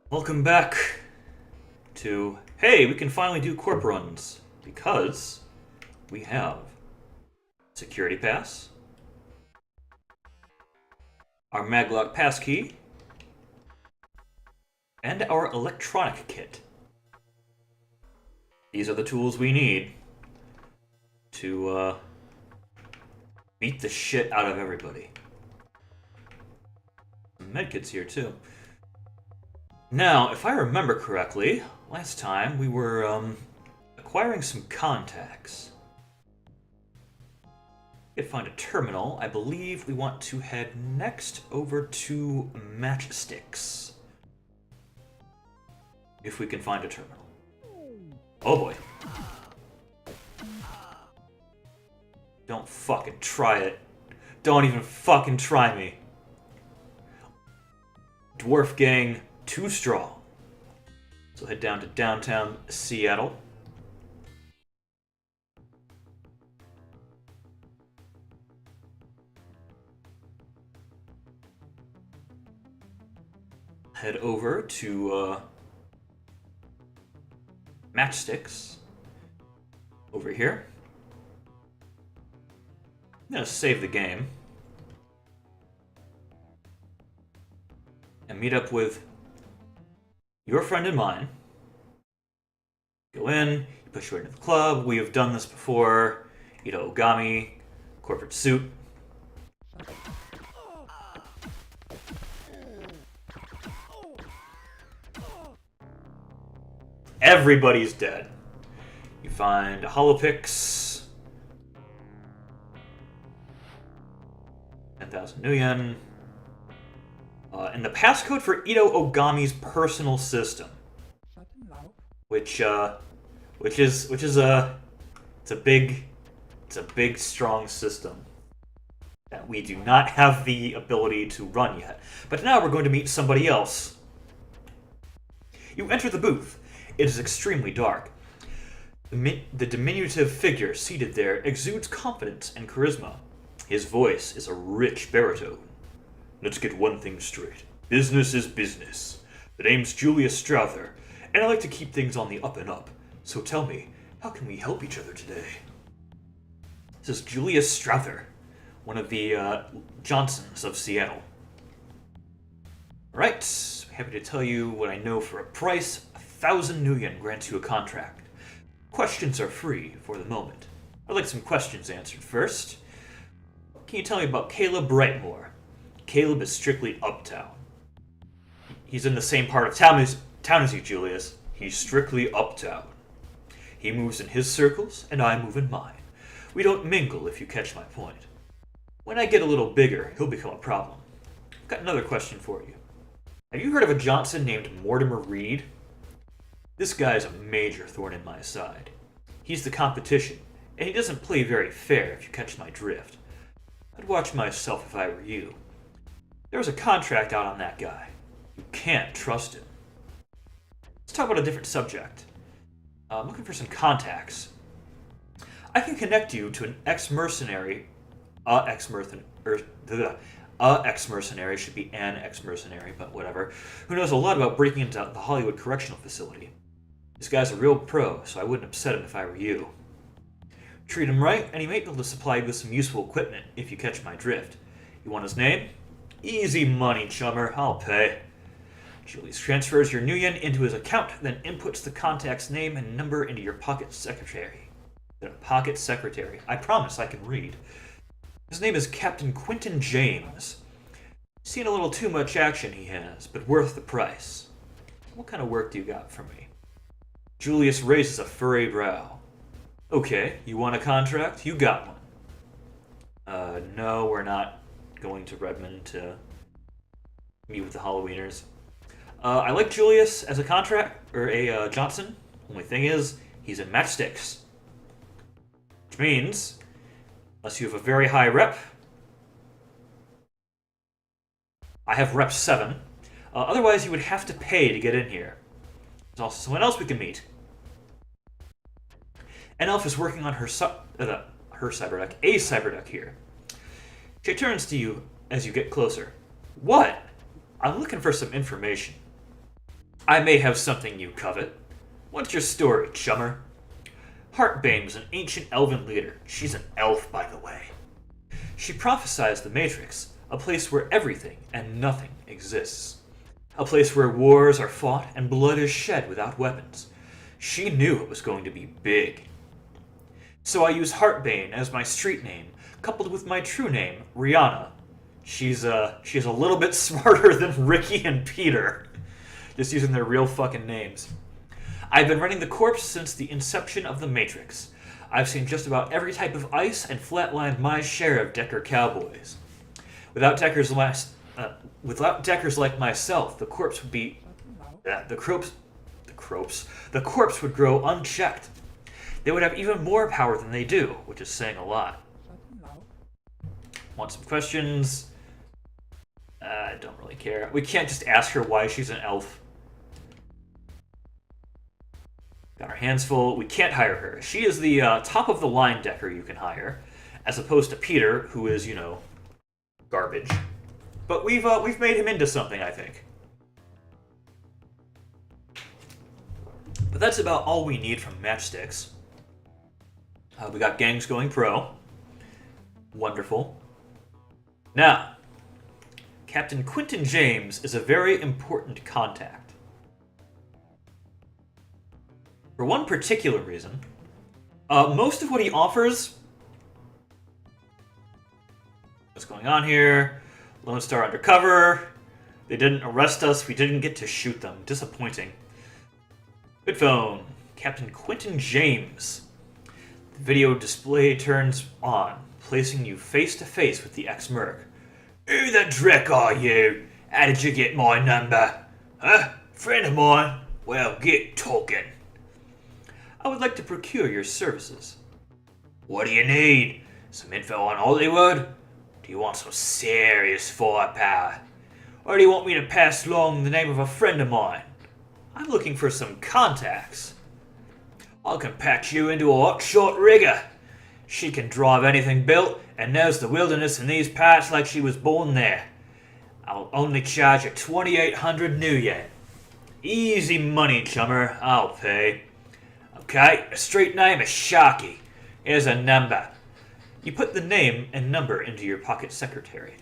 Welcome back to, hey, we can finally do corp runs because we have security pass, our maglock passkey, and our electronic kit. These are the tools we need to beat the shit out of everybody. Some medkits here too. Now, if I remember correctly, last time we were acquiring some contacts. We could find a terminal. I believe we want to head next over to matchsticks. If we can find a terminal. Oh boy. Don't fucking try it. Don't even fucking try me. Dwarf gang too strong. So head down to downtown Seattle. Head over to matchsticks over here. I'm gonna save the game and meet up with your friend and mine. Go in, you push right into the club. We have done this before. Ogami, corporate suit. Everybody's dead. You find a holopix, 10,000 new yen, and the passcode for Ito Ogami's personal system, which is it's a big strong system that we do not have the ability to run yet. But now we're going to meet somebody else. You enter the booth. It is extremely dark. The diminutive figure seated there exudes confidence and charisma. His voice is a rich baritone. Let's get one thing straight. Business is business. The name's Julius Strother, and I like to keep things on the up and up. So tell me, how can we help each other today? This is Julius Strother, one of the Johnsons of Seattle. Alright, happy to tell you what I know for a price. 1,000 new yen grants you a contract. Questions are free for the moment. I'd like some questions answered first. Can you tell me about Caleb Brightmore? Caleb is strictly uptown. He's in the same part of town as you, Julius. He's strictly uptown. He moves in his circles, and I move in mine. We don't mingle, if you catch my point. When I get a little bigger, he'll become a problem. I've got another question for you. Have you heard of a Johnson named Mortimer Reed? This guy's a major thorn in my side. He's the competition, and he doesn't play very fair, if you catch my drift. I'd watch myself if I were you. There was a contract out on that guy. You can't trust him. Let's talk about a different subject. I'm looking for some contacts. I can connect you to an ex-mercenary. Ex-mercenary should be an ex-mercenary, but whatever. Who knows a lot about breaking into the Hollywood Correctional Facility. This guy's a real pro, so I wouldn't upset him if I were you. Treat him right, and he may be able to supply you with some useful equipment, if you catch my drift. You want his name? Easy money, chummer. I'll pay. Julius transfers your new yen into his account, then inputs the contact's name and number into your pocket secretary. I promise I can read. His name is Captain Quentin James. Seen a little too much action he has, but worth the price. What kind of work do you got for me? Julius raises a furry brow. Okay, you want a contract? You got one. No, we're not going to Redmond to meet with the Halloweeners. I like Julius as a contract, or a Johnson. Only thing is, he's in matchsticks. Which means, unless you have a very high rep, I have rep 7. Otherwise, you would have to pay to get in here. There's also someone else we can meet. An elf is working on her cyberdeck, a cyberdeck here. She turns to you as you get closer. What? I'm looking for some information. I may have something you covet. What's your story, chummer? Heartbane was an ancient elven leader. She's an elf, by the way. She prophesied the Matrix, a place where everything and nothing exists. A place where wars are fought and blood is shed without weapons. She knew it was going to be big. So I use Heartbane as my street name, coupled with my true name, Rihanna. She's a little bit smarter than Ricky and Petr. Just using their real fucking names. I've been running the corpse since the inception of the Matrix. I've seen just about every type of ice and flatlined my share of Decker cowboys. Without Deckers like myself, the corpse would be the corpse would grow unchecked. They would have even more power than they do, which is saying a lot. Want some questions? I don't really care. We can't just ask her why she's an elf. Got our hands full. We can't hire her. She is the top of the line Decker you can hire, as opposed to Petr, who is, garbage. But we've made him into something, I think. But that's about all we need from Matchsticks. We got gangs going pro. Wonderful. Now, Captain Quentin James is a very important contact. For one particular reason, most of what he offers... What's going on here? Lone Star undercover. They didn't arrest us. We didn't get to shoot them. Disappointing. Good phone. Captain Quentin James. The video display turns on, placing you face to face with the ex-merc. Who the dreck are you? How did you get my number? Huh? Friend of mine? Well, get talking. I would like to procure your services. What do you need? Some info on Hollywood? Do you want some serious firepower? Or do you want me to pass along the name of a friend of mine? I'm looking for some contacts. I can patch you into a hotshot rigger. She can drive anything built and knows the wilderness in these parts like she was born there. I'll only charge you 2,800 new yen. Easy money, chummer. I'll pay. Okay, a street name is Sharky. Here's a number. You put the name and number into your pocket secretary.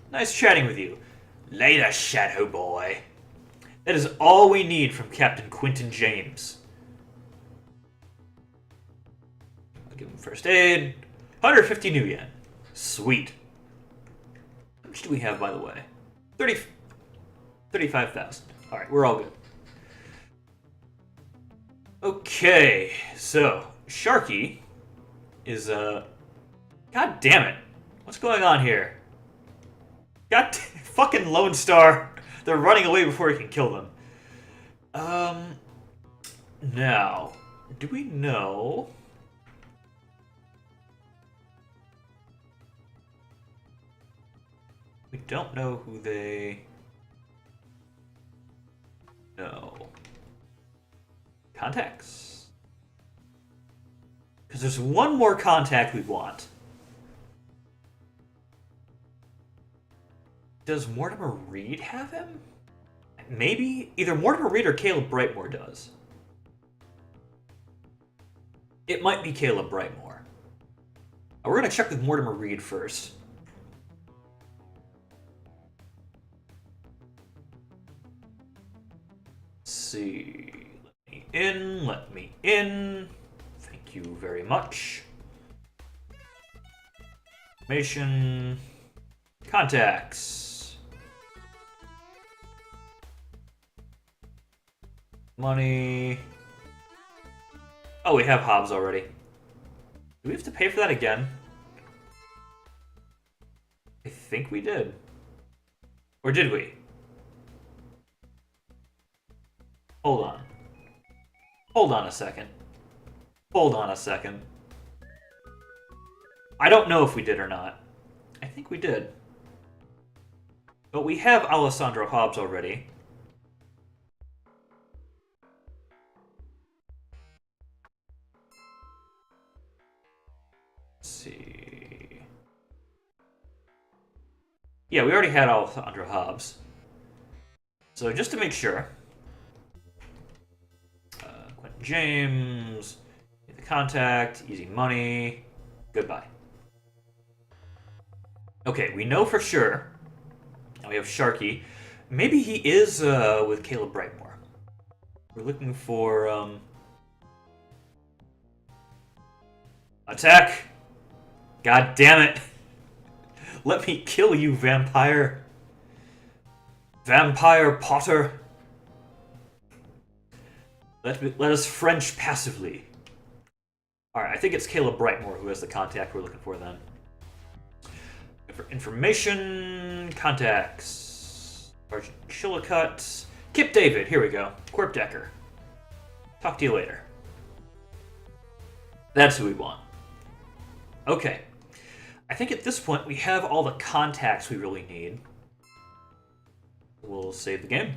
Nice chatting with you. Later, Shadow Boy. That is all we need from Captain Quentin James. I'll give him first aid. 150 new yen. Sweet. How much do we have, by the way? 35,000. Alright, we're all good. Okay, so Sharky is God damn it. What's going on here? God fucking Lone Star. They're running away before he can kill them. Now, do we know? We don't know who they know. Contacts? Because there's one more contact we want. Does Mortimer Reed have him? Maybe? Either Mortimer Reed or Caleb Brightmore does. It might be Caleb Brightmore. We're going to check with Mortimer Reed first. Let's see. Let me in. Thank you very much. Information. Contacts. Money. Oh, we have Hobbs already. Do we have to pay for that again? I think we did. Or did we? Hold on. Hold on a second. Hold on a second. I don't know if we did or not. I think we did. But we have Alessandro Hobbs already. Let's see. Yeah, we already had Alessandro Hobbs. So just to make sure, James. Get the contact. Easy money. Goodbye. Okay, we know for sure. Now we have Sharky. Maybe he is with Caleb Brightmore. We're looking for attack. God damn it. Let me kill you, vampire. Vampire Potter. Let us French passively. Alright, I think it's Caleb Brightmore who has the contact we're looking for then. For information, contacts. Sergeant Chillicott. Kip David, here we go. Corp Decker. Talk to you later. That's who we want. Okay. I think at this point we have all the contacts we really need. We'll save the game.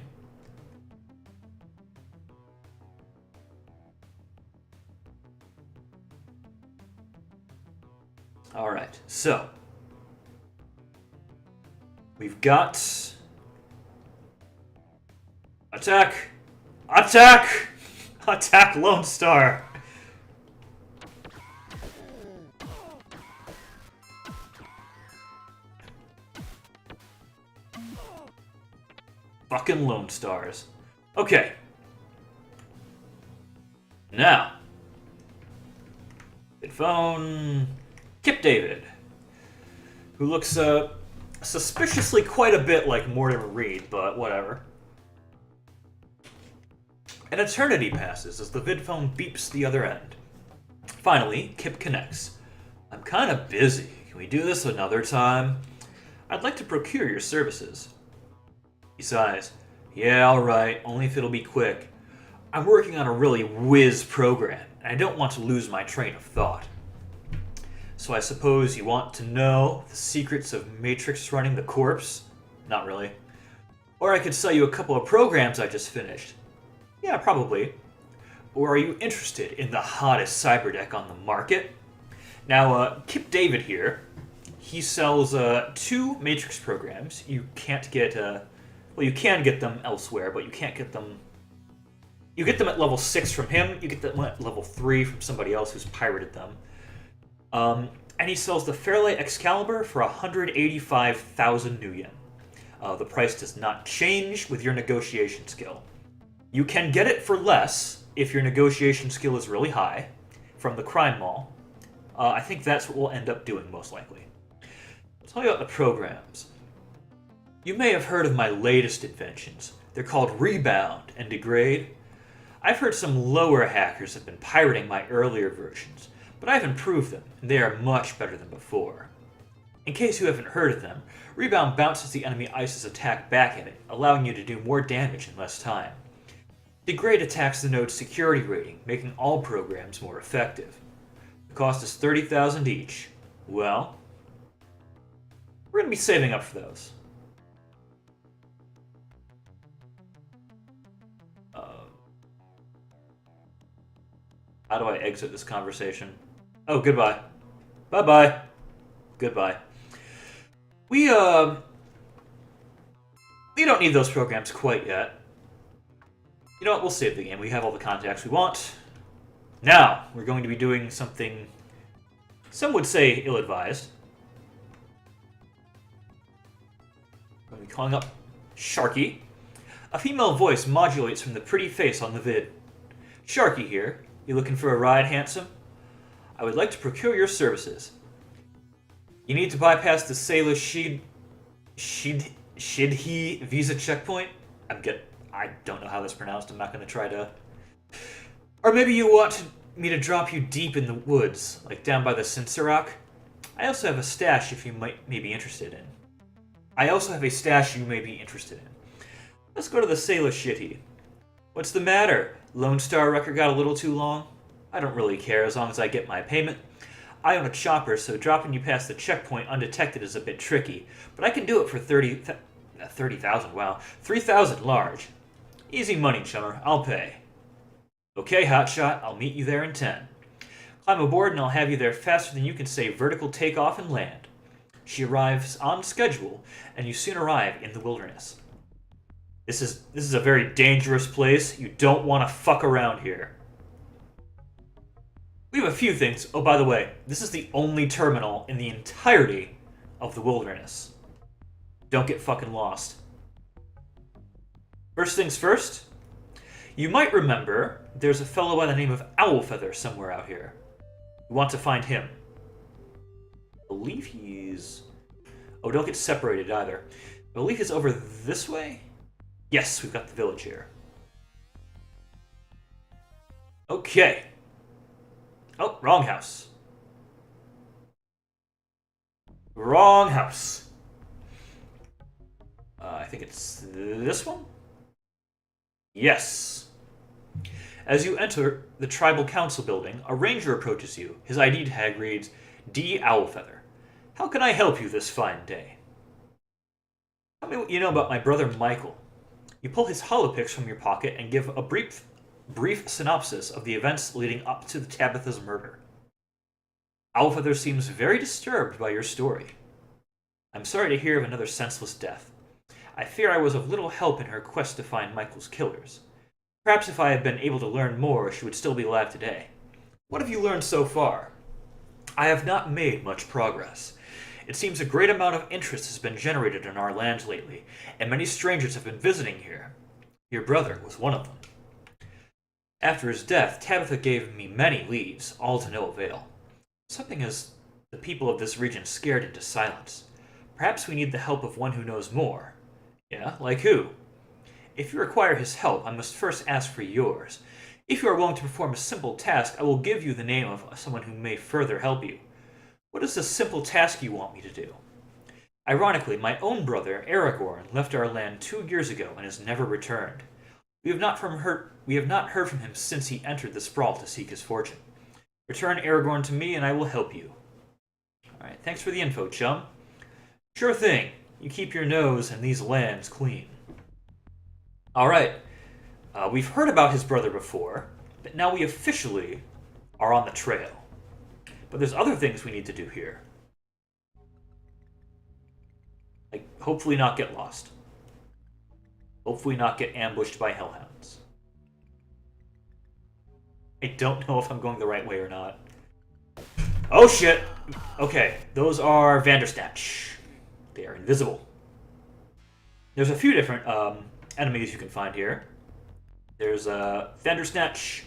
Alright, so we've got attack! Attack! Attack Lone Star! Fucking Lone Stars. Okay. Now. Phone. Kip David. Who looks suspiciously quite a bit like Mortimer Reed, but whatever. An eternity passes as the vidphone beeps the other end. Finally, Kip connects. I'm kind of busy. Can we do this another time? I'd like to procure your services. He sighs. Yeah, alright, only if it'll be quick. I'm working on a really whiz program, and I don't want to lose my train of thought. So I suppose you want to know the secrets of Matrix running the corpse? Not really. Or I could sell you a couple of programs I just finished. Yeah, probably. Or are you interested in the hottest cyberdeck on the market? Now, Kip David here, he sells 2 Matrix programs. You can't get, well, you can get them elsewhere, but you can't get them. You get them at level 6 from him, you get them at level 3 from somebody else who's pirated them. And he sells the Fairlight Excalibur for 185,000 new yen. The price does not change with your negotiation skill. You can get it for less if your negotiation skill is really high from the Crime Mall. I think that's what we'll end up doing most likely. I'll tell you about the programs. You may have heard of my latest inventions. They're called Rebound and Degrade. I've heard some lower hackers have been pirating my earlier versions, but I've improved them, and they are much better than before. In case you haven't heard of them, Rebound bounces the enemy ice's attack back at it, allowing you to do more damage in less time. Degrade attacks the node's security rating, making all programs more effective. The cost is 30,000 each. Well, we're going to be saving up for those. How do I exit this conversation? Oh, goodbye. Bye-bye. Goodbye. We don't need those programs quite yet. You know what? We'll save the game. We have all the contacts we want. Now, we're going to be doing something some would say ill-advised. We're going to be calling up Sharky. A female voice modulates from the pretty face on the vid. Sharky here. You looking for a ride, handsome? I would like to procure your services. You need to bypass the Sailor Shidhi visa checkpoint. I don't know how that's pronounced. I'm not going to try to. Or maybe you want me to drop you deep in the woods, like down by the Sinsarak. I also have a stash if you may be interested in. Let's go to the Sailor Shidhi. What's the matter? Lone Star record got a little too long? I don't really care as long as I get my payment. I own a chopper, so dropping you past the checkpoint undetected is a bit tricky, but I can do it for 30,000, wow. 3,000 large. Easy money, chummer. I'll pay. Okay, hotshot. I'll meet you there in 10. Climb aboard and I'll have you there faster than you can say vertical takeoff and land. She arrives on schedule, and you soon arrive in the wilderness. This is a very dangerous place. You don't want to fuck around here. We have a few things. Oh, by the way, this is the only terminal in the entirety of the wilderness. Don't get fucking lost. First things first, you might remember there's a fellow by the name of Owlfeather somewhere out here. You want to find him. I believe he's... Oh, don't get separated either. I believe he's over this way? Yes, we've got the village here. Okay. Oh, wrong house. Wrong house. I think it's this one? Yes. As you enter the tribal council building, a ranger approaches you. His ID tag reads, D. Owlfeather. How can I help you this fine day? Tell me what you know about my brother Michael. You pull his holopix from your pocket and give a brief synopsis of the events leading up to the Tabitha's murder. Owlfeather seems very disturbed by your story. I'm sorry to hear of another senseless death. I fear I was of little help in her quest to find Michael's killers. Perhaps if I had been able to learn more, she would still be alive today. What have you learned so far? I have not made much progress. It seems a great amount of interest has been generated in our lands lately, and many strangers have been visiting here. Your brother was one of them. After his death, Tabitha gave me many leads, all to no avail. Something has the people of this region scared into silence. Perhaps we need the help of one who knows more. Yeah, like who? If you require his help, I must first ask for yours. If you are willing to perform a simple task, I will give you the name of someone who may further help you. What is the simple task you want me to do? Ironically, my own brother, Aragorn, left our land 2 years ago and has never returned. We have not heard from him since he entered the Sprawl to seek his fortune. Return Aragorn to me and I will help you. Alright, thanks for the info, chum. Sure thing. You keep your nose and these lands clean. Alright, we've heard about his brother before, but now we officially are on the trail. But there's other things we need to do here. Like, hopefully not get lost. Hopefully not get ambushed by hellhounds. I don't know if I'm going the right way or not. Oh shit! Okay, those are Vandersnatch. They are invisible. There's a few different enemies you can find here. There's Vandersnatch,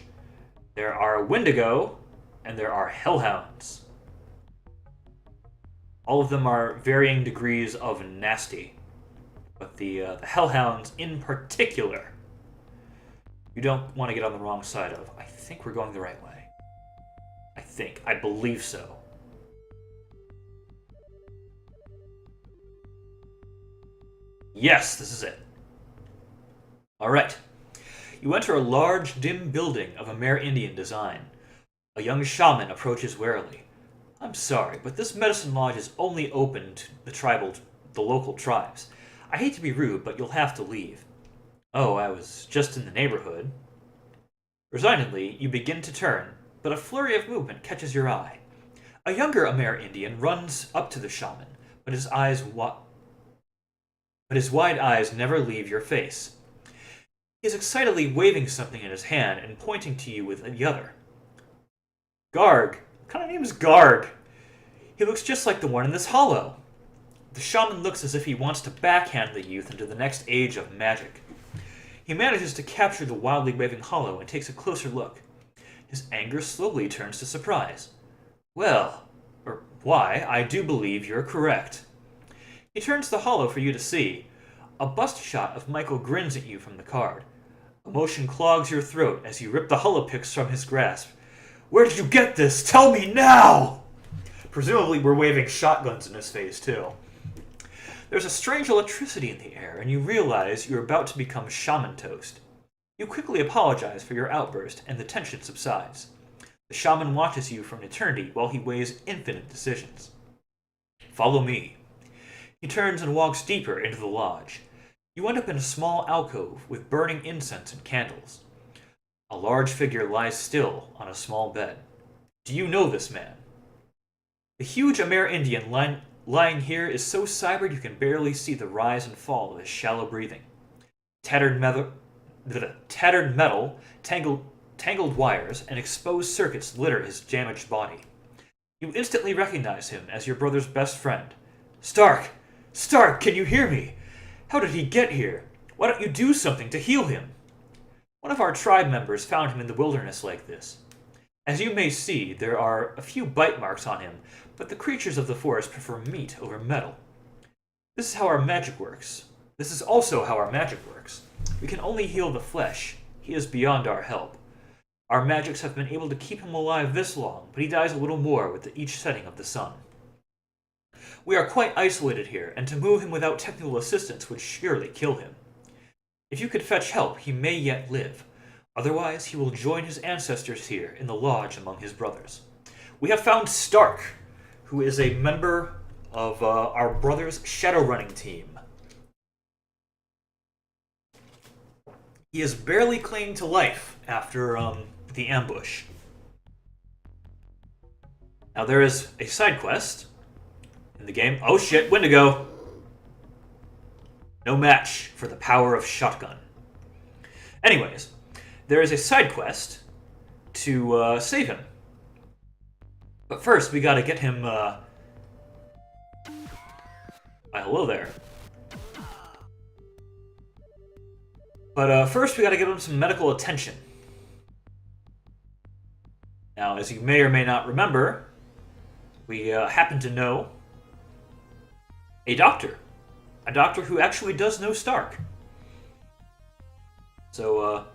there are Wendigo, and there are Hellhounds. All of them are varying degrees of nasty. But the Hellhounds in particular, you don't want to get on the wrong side of. I think we're going the right way. I believe so. Yes, this is it. Alright. You enter a large, dim building of Amerindian design. A young shaman approaches warily. I'm sorry, but this medicine lodge is only open to the local tribes. I hate to be rude, but you'll have to leave. Oh, I was just in the neighborhood. Resignedly, you begin to turn, but a flurry of movement catches your eye. A younger Amerindian runs up to the shaman, but his wide eyes never leave your face. He is excitedly waving something in his hand and pointing to you with the other. Garg. What kind of name is Garg? He looks just like the one in this hollow. The shaman looks as if he wants to backhand the youth into the next age of magic. He manages to capture the wildly waving hollow and takes a closer look. His anger slowly turns to surprise. Well, or why, I do believe you're correct. He turns the hollow for you to see. A bust shot of Michael grins at you from the card. Emotion clogs your throat as you rip the holopix from his grasp. Where did you get this? Tell me now! Presumably we're waving shotguns in his face, too. There's a strange electricity in the air, and you realize you're about to become shaman toast. You quickly apologize for your outburst, and the tension subsides. The shaman watches you for an eternity while he weighs infinite decisions. Follow me. He turns and walks deeper into the lodge. You end up in a small alcove with burning incense and candles. A large figure lies still on a small bed. Do you know this man? The huge Amerindian lying here is so cybered you can barely see the rise and fall of his shallow breathing. Tattered metal, tangled wires and exposed circuits litter his damaged body. You instantly recognize him as your brother's best friend. Stark! Stark, can you hear me? How did he get here? Why don't you do something to heal him? One of our tribe members found him in the wilderness like this. As you may see, there are a few bite marks on him, but the creatures of the forest prefer meat over metal. This is how our magic works. This is also how our magic works. We can only heal the flesh. He is beyond our help. Our magics have been able to keep him alive this long, but he dies a little more with each setting of the sun. We are quite isolated here, and to move him without technical assistance would surely kill him. If you could fetch help, he may yet live. Otherwise, he will join his ancestors here in the lodge among his brothers. We have found Stark, who is a member of our brother's Shadowrunning team. He is barely clinging to life after the ambush. Now there is a side quest in the game. Oh shit, Wendigo! No match for the power of shotgun. Anyways, there is a side quest to save him. But first, we gotta get him, Why, hello there. But first, we gotta give him some medical attention. Now, as you may or may not remember, we happen to know a doctor who actually does know Stark. So,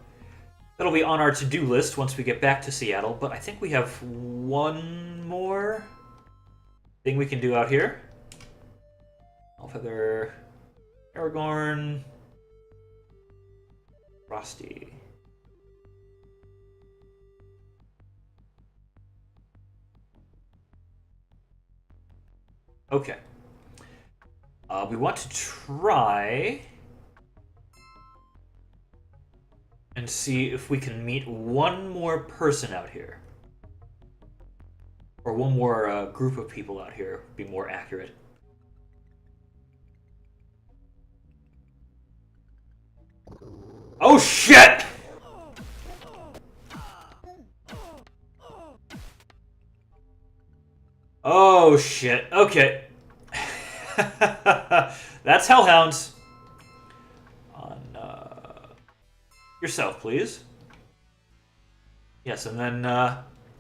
that'll be on our to-do list once we get back to Seattle, but I think we have one more thing we can do out here. Allfeather, Aragorn, Frosty. Okay. We want to try and see if we can meet one more person out here. Or one more group of people out here, would be more accurate. Oh shit! Oh shit, okay. That's Hellhounds. On yourself, please. Yes, and then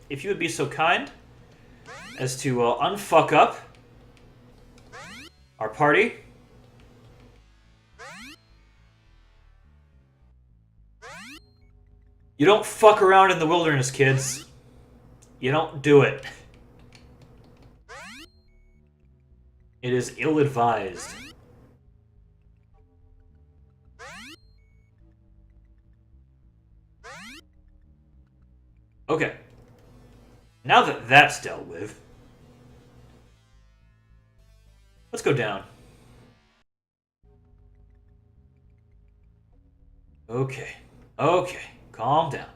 if you would be so kind as to unfuck up our party. You don't fuck around in the wilderness, kids. You don't do it. It is ill-advised. Okay. Now that that's dealt with, let's go down. Okay. Okay. Calm down.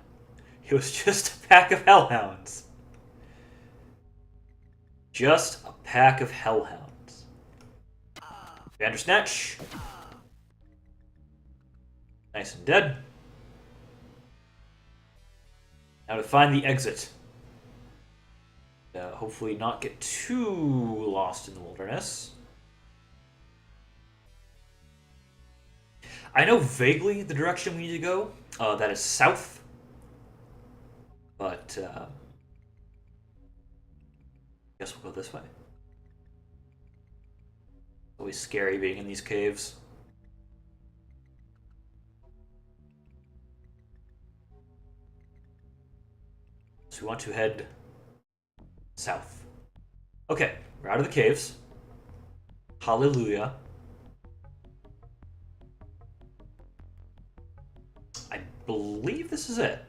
It was just a pack of hellhounds. Just a pack of hellhounds. Bandersnatch. Nice and dead. Now to find the exit. Hopefully not get too lost in the wilderness. I know vaguely the direction we need to go. That is south. But, I guess we'll go this way. Always scary being in these caves. So we want to head south. Okay, we're out of the caves. Hallelujah. I believe this is it.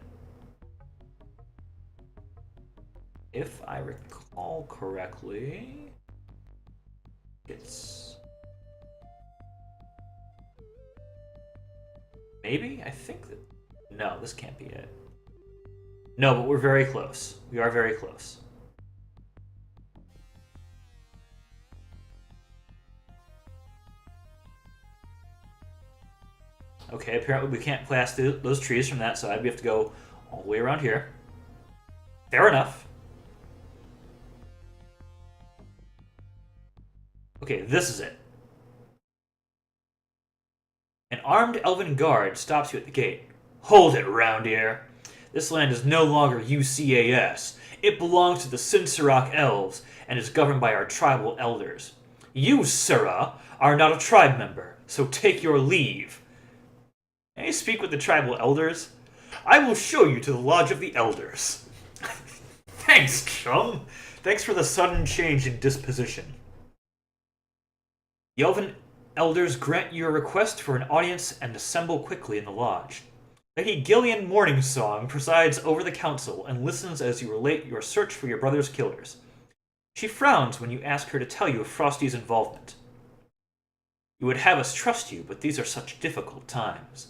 If I recall correctly, it's... Maybe? I think that... No, this can't be it. No, but we're very close. We are very close. Okay, apparently we can't pass those trees from that side. We have to go all the way around here. Fair enough. Okay, this is it. An armed elven guard stops you at the gate. Hold it, round ear. This land is no longer UCAS. It belongs to the Sinsarak elves and is governed by our tribal elders. You, sirrah, are not a tribe member, so take your leave. May I speak with the tribal elders? I will show you to the lodge of the elders. Thanks, chum. Thanks for the sudden change in disposition. The elven elders grant your request for an audience and assemble quickly in the lodge. Lady Gillian Morningsong presides over the council and listens as you relate your search for your brother's killers. She frowns when you ask her to tell you of Frosty's involvement. You would have us trust you, but these are such difficult times.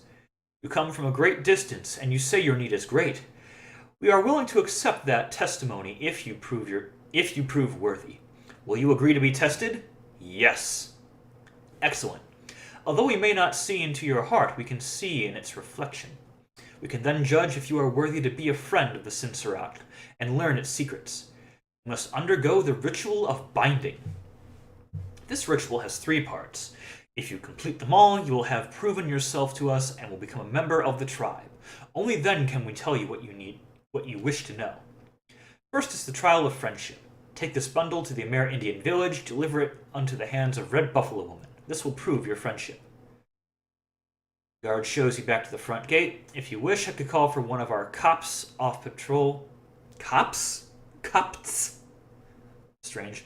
You come from a great distance, and you say your need is great. We are willing to accept that testimony if you prove worthy. Will you agree to be tested? Yes. Excellent. Although we may not see into your heart, we can see in its reflection. We can then judge if you are worthy to be a friend of the Sinsarak and learn its secrets. You must undergo the ritual of binding. This ritual has 3 parts. If you complete them all, you will have proven yourself to us and will become a member of the tribe. Only then can we tell you what you wish to know. First is the trial of friendship. Take this bundle to the Amerindian village, deliver it unto the hands of Red Buffalo Woman. This will prove your friendship. The guard shows you back to the front gate. If you wish, I could call for one of our cops off patrol. Cops? Cops? Strange.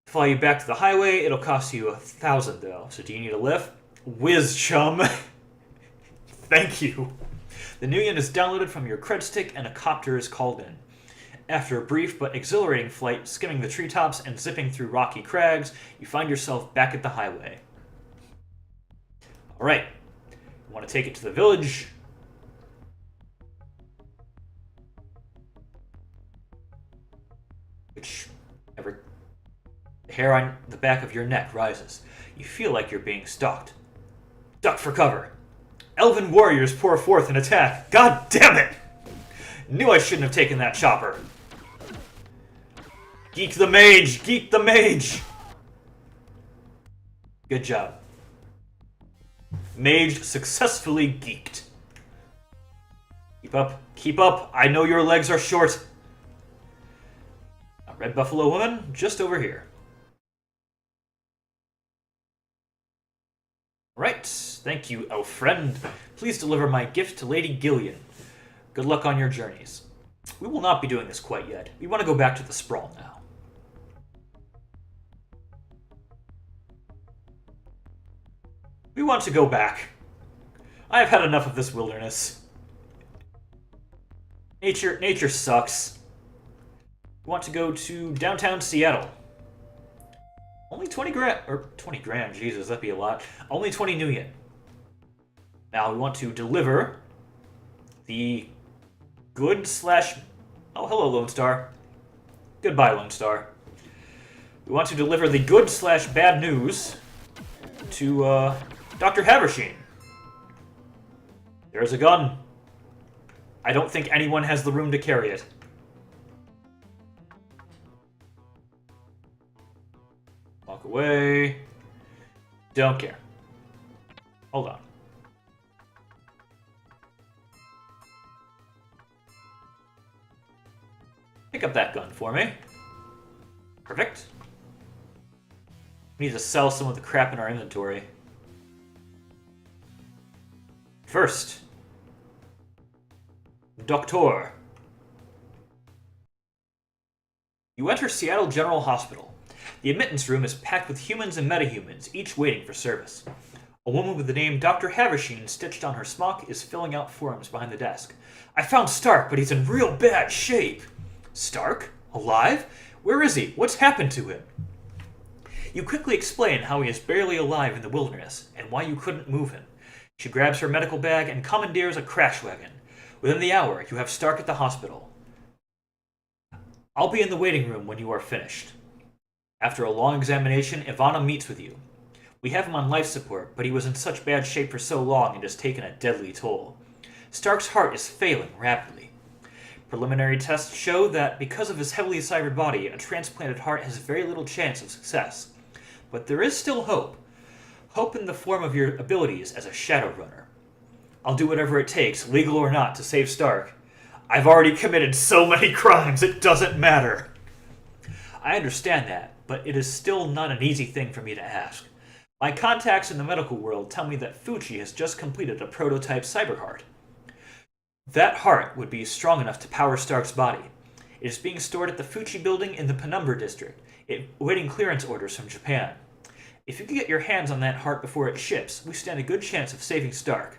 To fly you back to the highway, it'll cost you 1,000 though. So do you need a lift? Whiz, chum. Thank you. The Nuyen is downloaded from your cred stick and a copter is called in. After a brief but exhilarating flight, skimming the treetops and zipping through rocky crags, you find yourself back at the highway. Alright, you want to take it to the village. The hair on the back of your neck rises. You feel like you're being stalked. Duck for cover. Elven warriors pour forth an attack. God damn it! Knew I shouldn't have taken that chopper. Geek the mage! Geek the mage! Good job. Mage successfully geeked. Keep up, keep up. I know your legs are short. A Red Buffalo Woman, just over here. Right, thank you, elf friend. Please deliver my gift to Lady Gillian. Good luck on your journeys. We will not be doing this quite yet. We want to go back to the Sprawl now. We want to go back. I have had enough of this wilderness. Nature sucks. We want to go to downtown Seattle. Only 20 grand, or 20 grand, Jesus, that'd be a lot. Only 20 Nuyen. Now we want to deliver the good slash... Oh, hello, Lone Star. Goodbye, Lone Star. We want to deliver the good slash bad news to, Dr. Haversheen. There's a gun. I don't think anyone has the room to carry it. Walk away. Don't care. Hold on. Pick up that gun for me. Perfect. We need to sell some of the crap in our inventory. First, Doctor. You enter Seattle General Hospital. The admittance room is packed with humans and metahumans, each waiting for service. A woman with the name Dr. Haversheen stitched on her smock is filling out forms behind the desk. I found Stark, but he's in real bad shape. Stark? Alive? Where is he? What's happened to him? You quickly explain how he is barely alive in the wilderness, and why you couldn't move him. She grabs her medical bag and commandeers a crash wagon. Within the hour, you have Stark at the hospital. I'll be in the waiting room when you are finished. After a long examination, Ivana meets with you. We have him on life support, but he was in such bad shape for so long it has taken a deadly toll. Stark's heart is failing rapidly. Preliminary tests show that because of his heavily cybered body, a transplanted heart has very little chance of success. But there is still hope. Hope in the form of your abilities as a Shadowrunner. I'll do whatever it takes, legal or not, to save Stark. I've already committed so many crimes, it doesn't matter. I understand that, but it is still not an easy thing for me to ask. My contacts in the medical world tell me that Fuji has just completed a prototype cyberheart. That heart would be strong enough to power Stark's body. It is being stored at the Fuji building in the Penumbra district, awaiting clearance orders from Japan. If you can get your hands on that heart before it ships, we stand a good chance of saving Stark.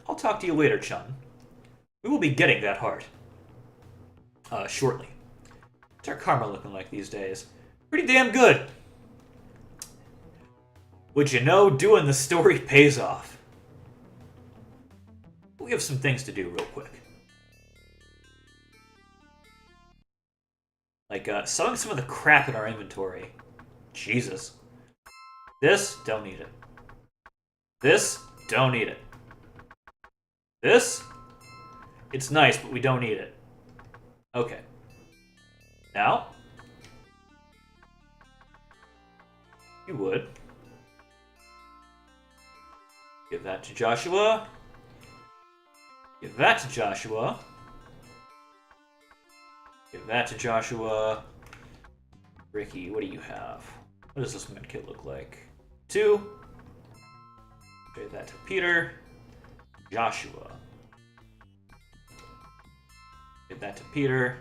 I'll talk to you later, Chun. We will be getting that heart. Shortly. What's our karma looking like these days? Pretty damn good. Would you know, doing the story pays off. We have some things to do real quick. Like, selling some of the crap in our inventory. Jesus. This, don't need it. This, don't need it. This, it's nice, but we don't need it. Okay. Now, you would. Give that to Joshua. Give that to Joshua. Give that to Joshua. Ricky, what do you have? What does this medkit look like? 2. Trade that to Peter. Joshua. Give that to Peter.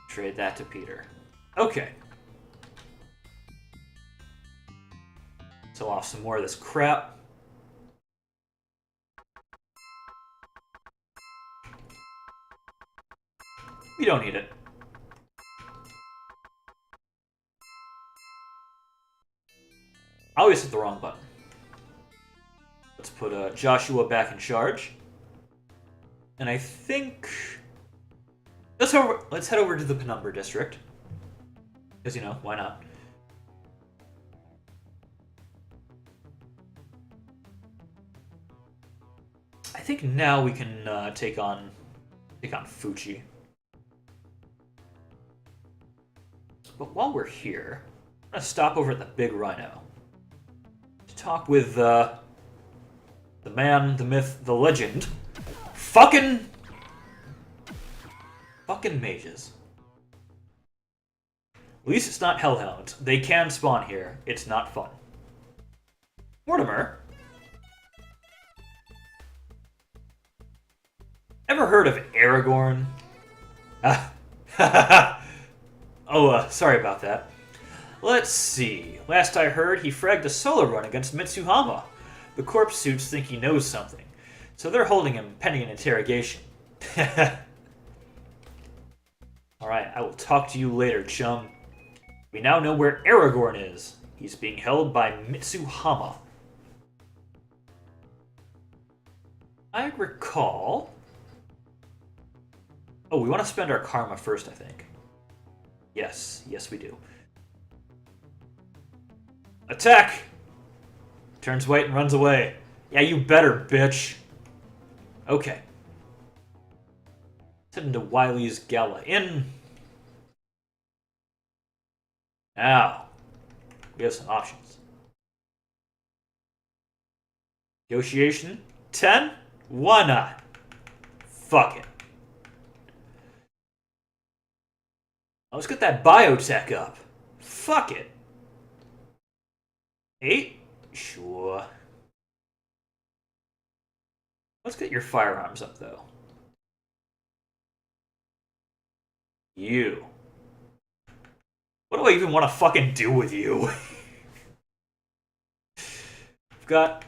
Trade that to Peter. Okay. Sell off some more of this crap. We don't need it. I always hit the wrong button. Let's put Joshua back in charge. And I think... Let's head over to the Penumbra district. Because, you know, why not? I think now we can take on Fuji. But while we're here, I'm going to stop over at the Big Rhino to talk with the man, the myth, the legend. Fucking mages. At least it's not hellhounds. They can spawn here. It's not fun. Mortimer. Ever heard of Aragorn? Sorry about that. Let's see. Last I heard, he fragged a solo run against Mitsuhama. The corpse suits think he knows something, so they're holding him pending an interrogation. Alright, I will talk to you later, chum. We now know where Aragorn is. He's being held by Mitsuhama. I recall... Oh, we want to spend our karma first, I think. Yes, we do. Attack! Turns white and runs away. Yeah, you better, bitch. Okay. Let's head into Wiley's Gala Inn. Now, we have some options. Negotiation 10? Why not? Fuck it. Let's get that biotech up. Fuck it. 8? Sure. Let's get your firearms up, though. You. What do I even want to fucking do with you? We've got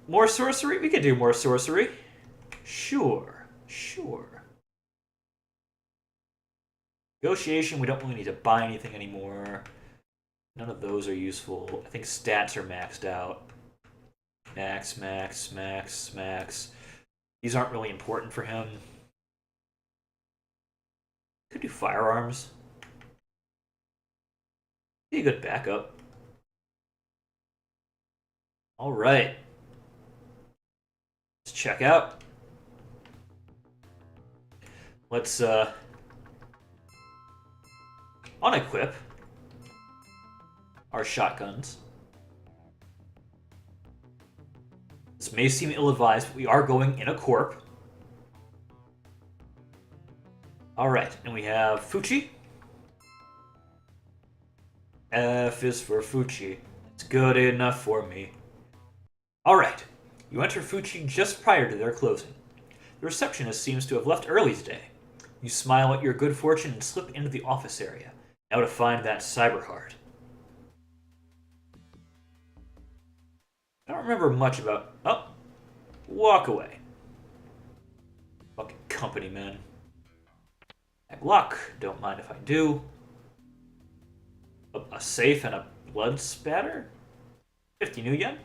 more sorcery? We can do more sorcery. Sure. Negotiation, we don't really need to buy anything anymore. None of those are useful. I think stats are maxed out. Max. These aren't really important for him. Could do firearms. Be a good backup. Alright. Let's check out. Let's unequip our shotguns. This may seem ill-advised, but we are going in a corp. Alright, and we have Fuchi. F is for Fuchi. It's good enough for me. Alright, you enter Fuchi just prior to their closing. The receptionist seems to have left early today. You smile at your good fortune and slip into the office area. Now to find that cyber heart. I don't remember much about... Oh! Walk away. Fucking company, man. Bad luck. Don't mind if I do. A safe and a blood spatter? 50 new yen?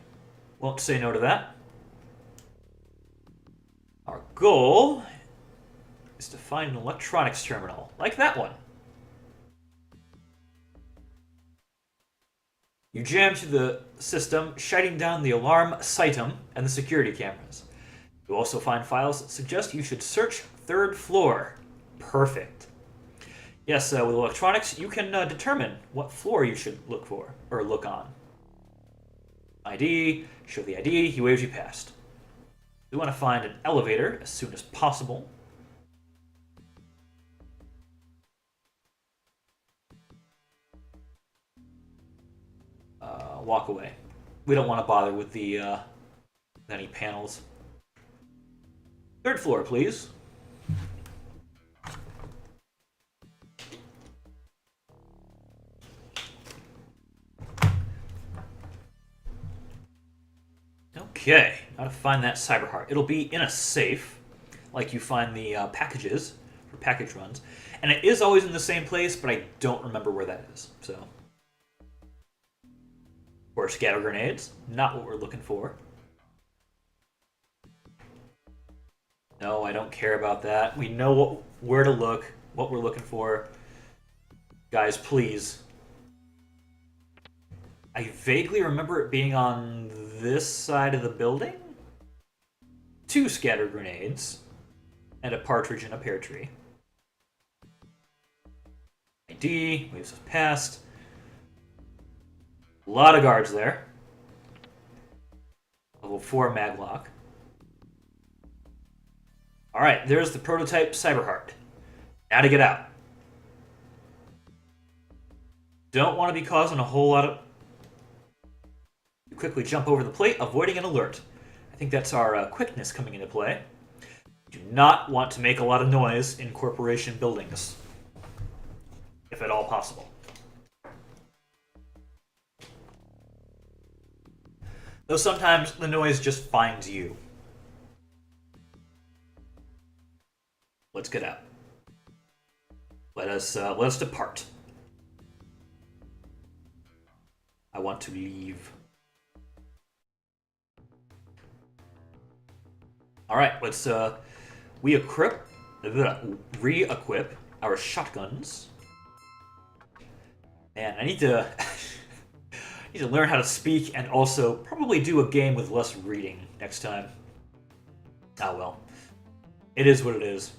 Won't say no to that. Our goal is to find an electronics terminal, like that one. You jam to the system, shutting down the alarm system and the security cameras. You also find files that suggest you should search 3rd floor. Perfect. Yes, with electronics, you can determine what floor you should look for, or look on. ID, show the ID, he waves you past. We want to find an elevator as soon as possible. Walk away. We don't want to bother with the any panels. 3rd floor, please. Okay, how to find that cyber heart. It'll be in a safe, like you find the packages for package runs. And it is always in the same place, but I don't remember where that is, so... Or scatter grenades, not what we're looking for. No, I don't care about that. We know where to look, what we're looking for. Guys, please. I vaguely remember it being on this side of the building. 2 scatter grenades. And a partridge in a pear tree. ID, moves us past. A lot of guards there. Level 4 maglock. Alright, there's the prototype Cyberheart. Now to get out. Don't want to be causing a whole lot of... You quickly jump over the plate, avoiding an alert. I think that's our quickness coming into play. Do not want to make a lot of noise in corporation buildings. If at all possible. Though sometimes the noise just finds you. Let's get out. Let us depart. I want to leave. All right, let's re-equip our shotguns. Man, I need to need to learn how to speak and also probably do a game with less reading next time. Ah well. It is what it is.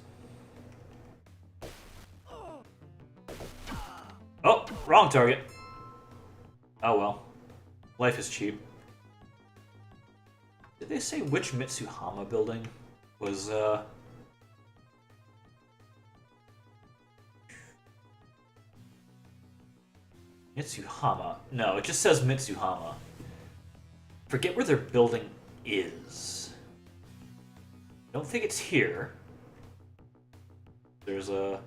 Oh, wrong target. Oh well. Life is cheap. Did they say which Mitsuhama building was, Mitsuhama. No, it just says Mitsuhama. Forget where their building is. Don't think it's here. There's a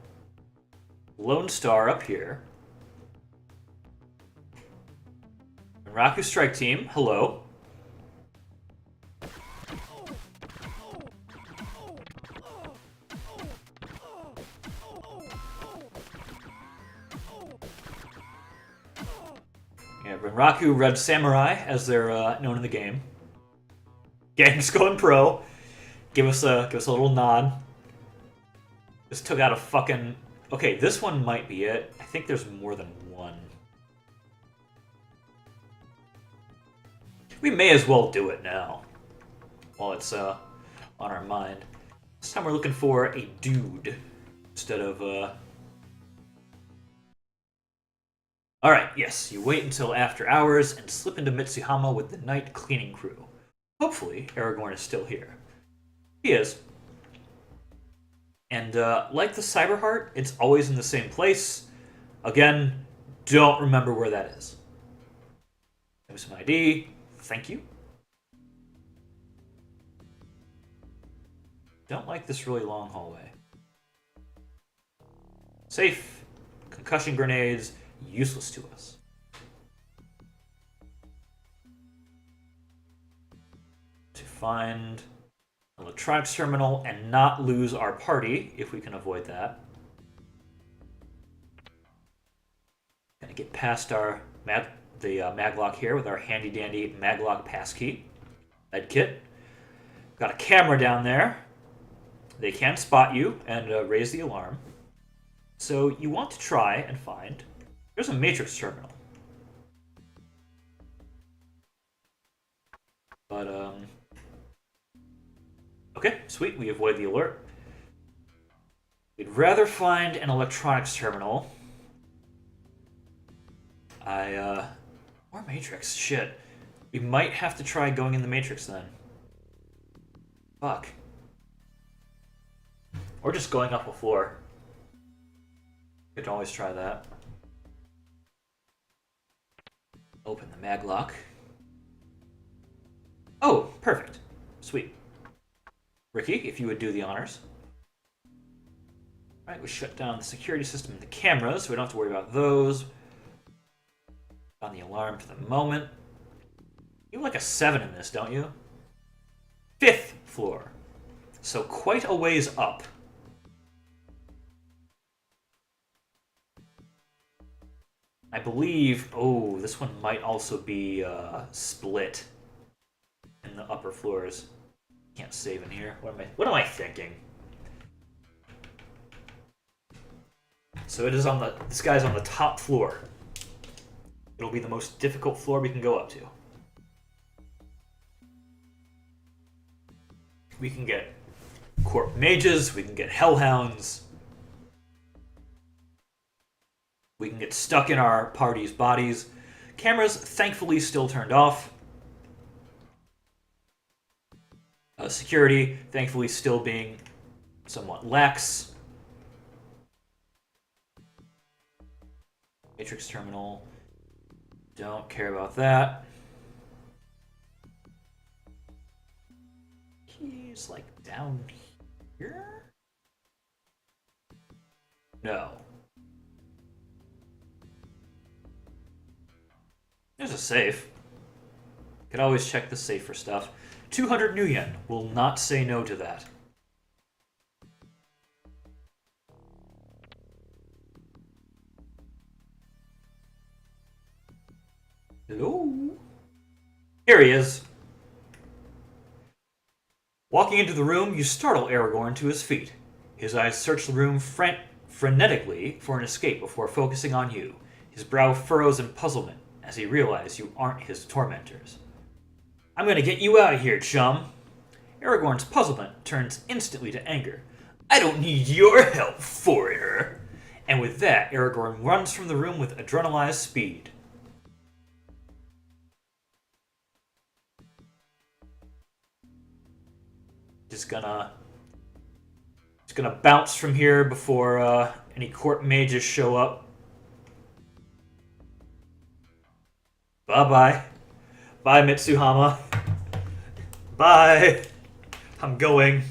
Lone Star up here. Raku Strike Team, hello. Yeah, Raku Red Samurai, as they're known in the game. Gang's going pro. Give us a little nod. Just took out a fucking... Okay, this one might be it. I think there's more than one. We may as well do it now. While it's on our mind. This time we're looking for a dude instead of Alright, yes, you wait until after hours and slip into Mitsuhama with the night cleaning crew. Hopefully, Aragorn is still here. He is. And like the Cyberheart, it's always in the same place. Again, don't remember where that is. Give me some ID. Thank you. Don't like this really long hallway. Safe. Concussion grenades. Useless to us. To find an electronics terminal and not lose our party, if we can avoid that. Gonna get past our maglock here with our handy dandy maglock passkey. Medkit. Got a camera down there. They can spot you and raise the alarm. So you want to try and find... There's a matrix terminal. But, okay, sweet. We avoid the alert. We'd rather find an electronics terminal. Or matrix. Shit. We might have to try going in the matrix then. Fuck. Or just going up a floor. We could always try that. Open the maglock. Oh, perfect. Sweet. Ricky, if you would do the honors. Alright, we shut down the security system and the cameras, so we don't have to worry about those. On the alarm for the moment. You have like a 7 in this, don't you? 5th floor. So quite a ways up. I believe... Oh, this one might also be split in the upper floors. Can't save in here. What am I thinking? So it is on the... This guy's on the top floor. It'll be the most difficult floor we can go up to. We can get corp mages, we can get hellhounds. We can get stuck in our party's bodies. Cameras, thankfully, still turned off. Security, thankfully, still being somewhat lax. Matrix terminal. Don't care about that. He's like down here? No. There's a safe. Could always check the safe for stuff. 200 new yen. Will not say no to that. Hello? Here he is. Walking into the room, you startle Aragorn to his feet. His eyes search the room frenetically for an escape before focusing on you. His brow furrows in puzzlement as he realizes you aren't his tormentors. I'm gonna get you out of here, chum. Aragorn's puzzlement turns instantly to anger. I don't need your help, foreigner. And with that, Aragorn runs from the room with adrenalized speed. Just gonna bounce from here before any court mages show up. Bye-bye. Bye, Mitsuhama. Bye. I'm going.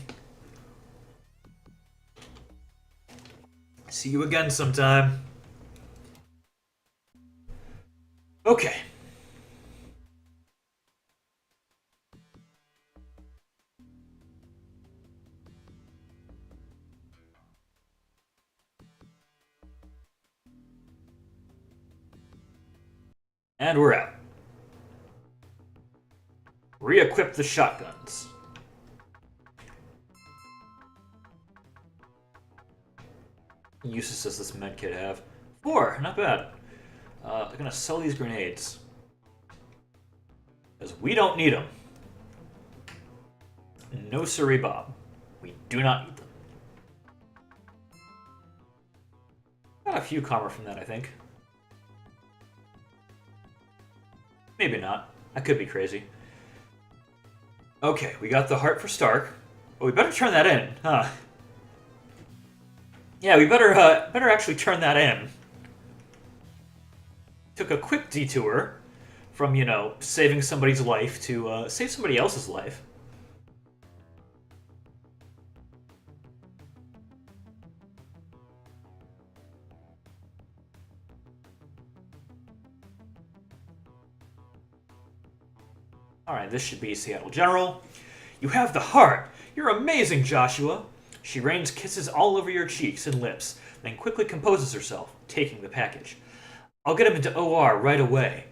See you again sometime. Okay. And we're out. Re-equip the shotguns. What uses does this medkit have? 4, not bad. I'm gonna sell these grenades. Because we don't need them. No No siree, Bob. We do not need them. Got a few karma from that, I think. Maybe not. I could be crazy. Okay, we got the heart for Stark. Oh, we better turn that in, huh? Yeah, we better actually turn that in. Took a quick detour from, you know, saving somebody's life to save somebody else's life. Alright, this should be Seattle General. You have the heart! You're amazing, Joshua! She rains kisses all over your cheeks and lips, then quickly composes herself, taking the package. I'll get him into OR right away.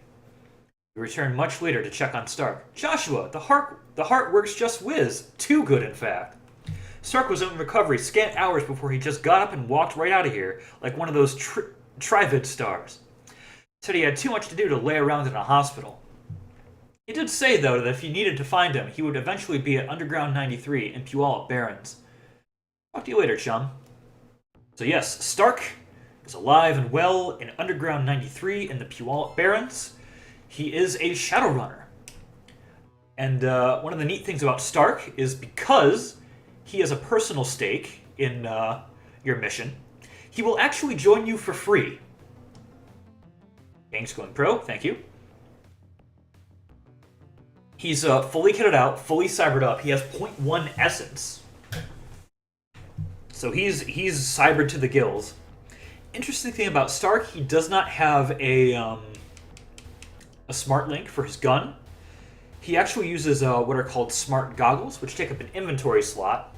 We return much later to check on Stark. Joshua, the heart works just whiz. Too good, in fact. Stark was in recovery scant hours before he just got up and walked right out of here, like one of those Trivid stars. Said he had too much to do to lay around in a hospital. He did say, though, that if you needed to find him, he would eventually be at Underground 93 in Puyallup Barrens. Talk to you later, chum. So yes, Stark is alive and well in Underground 93 in the Puyallup Barrens. He is a Shadowrunner. And one of the neat things about Stark is because he has a personal stake in your mission, he will actually join you for free. Gang's going pro, thank you. He's fully kitted out, fully cybered up. He has 0.1 essence. So he's cybered to the gills. Interesting thing about Stark, he does not have a smart link for his gun. He actually uses what are called smart goggles, which take up an inventory slot.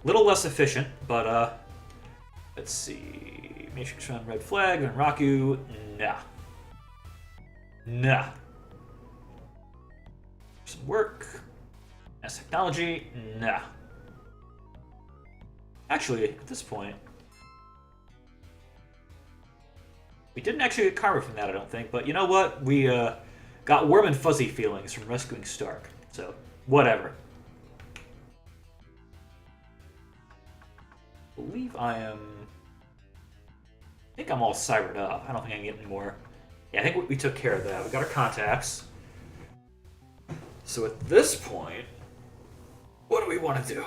Little less efficient, but let's see. Matrix Run, Red Flag, and Raku, nah. Nah. Some work. Mass technology, nah. Actually, at this point, we didn't actually get karma from that, I don't think. But you know what? We got warm and fuzzy feelings from rescuing Stark. So, whatever. I believe I think I'm all cybered up. I don't think I can get any more. Yeah, I think we took care of that. We got our contacts. So at this point, what do we want to do?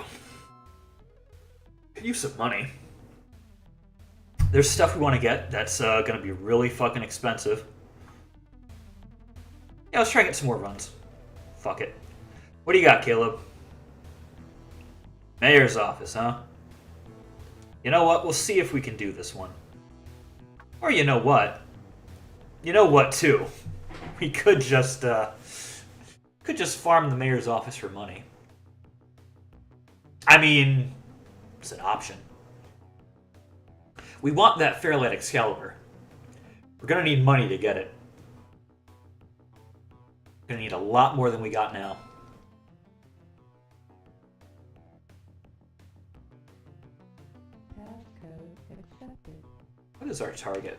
Could use some money. There's stuff we want to get that's going to be really fucking expensive. Yeah, let's try and get some more runs. Fuck it. What do you got, Caleb? Mayor's office, huh? You know what? We'll see if we can do this one. Or you know what? You know what, too? We could just farm the mayor's office for money. I mean, it's an option. We want that Fairlight Excalibur. We're gonna need money to get it. We're gonna need a lot more than we got now. What is our target?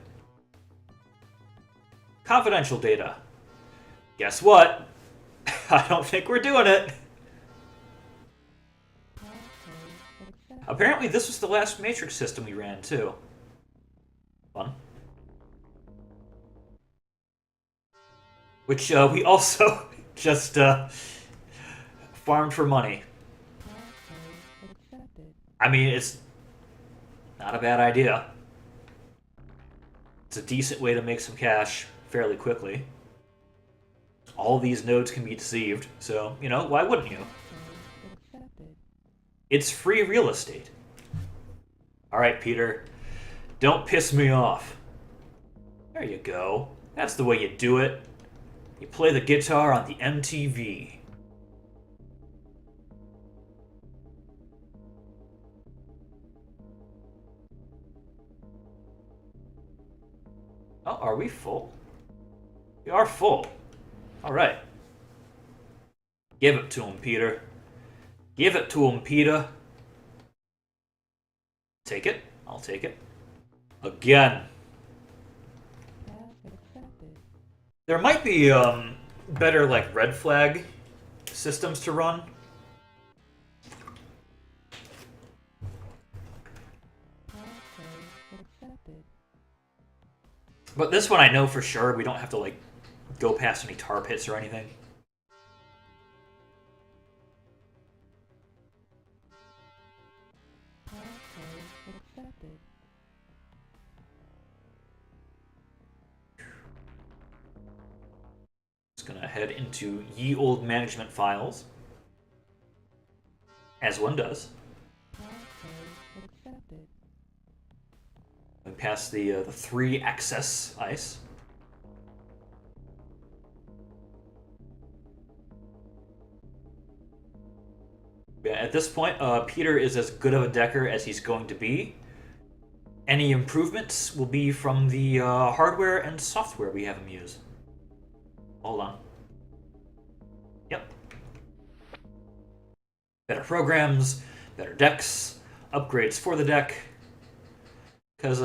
Confidential data. Guess what? I don't think we're doing it. Apparently this was the last Matrix system we ran, too. Fun. Which we also just farmed for money. I mean, it's not a bad idea. It's a decent way to make some cash fairly quickly. All these nodes can be deceived, so, you know, why wouldn't you? It's free real estate. Alright, Peter. Don't piss me off. There you go. That's the way you do it. You play the guitar on the MTV. Oh, are we full? We are full. Alright. Give it to him, Peter. Give it to him, Peter. Take it. I'll take it. Again. There might be better, like, red flag systems to run. But this one I know for sure we don't have to, like, go past any tar pits or anything. Just gonna head into ye old management files. As one does. Going past the 3 access ice. Yeah, at this point, Peter is as good of a decker as he's going to be. Any improvements will be from the hardware and software we have him use. Hold on. Yep. Better programs, better decks, upgrades for the deck. Because,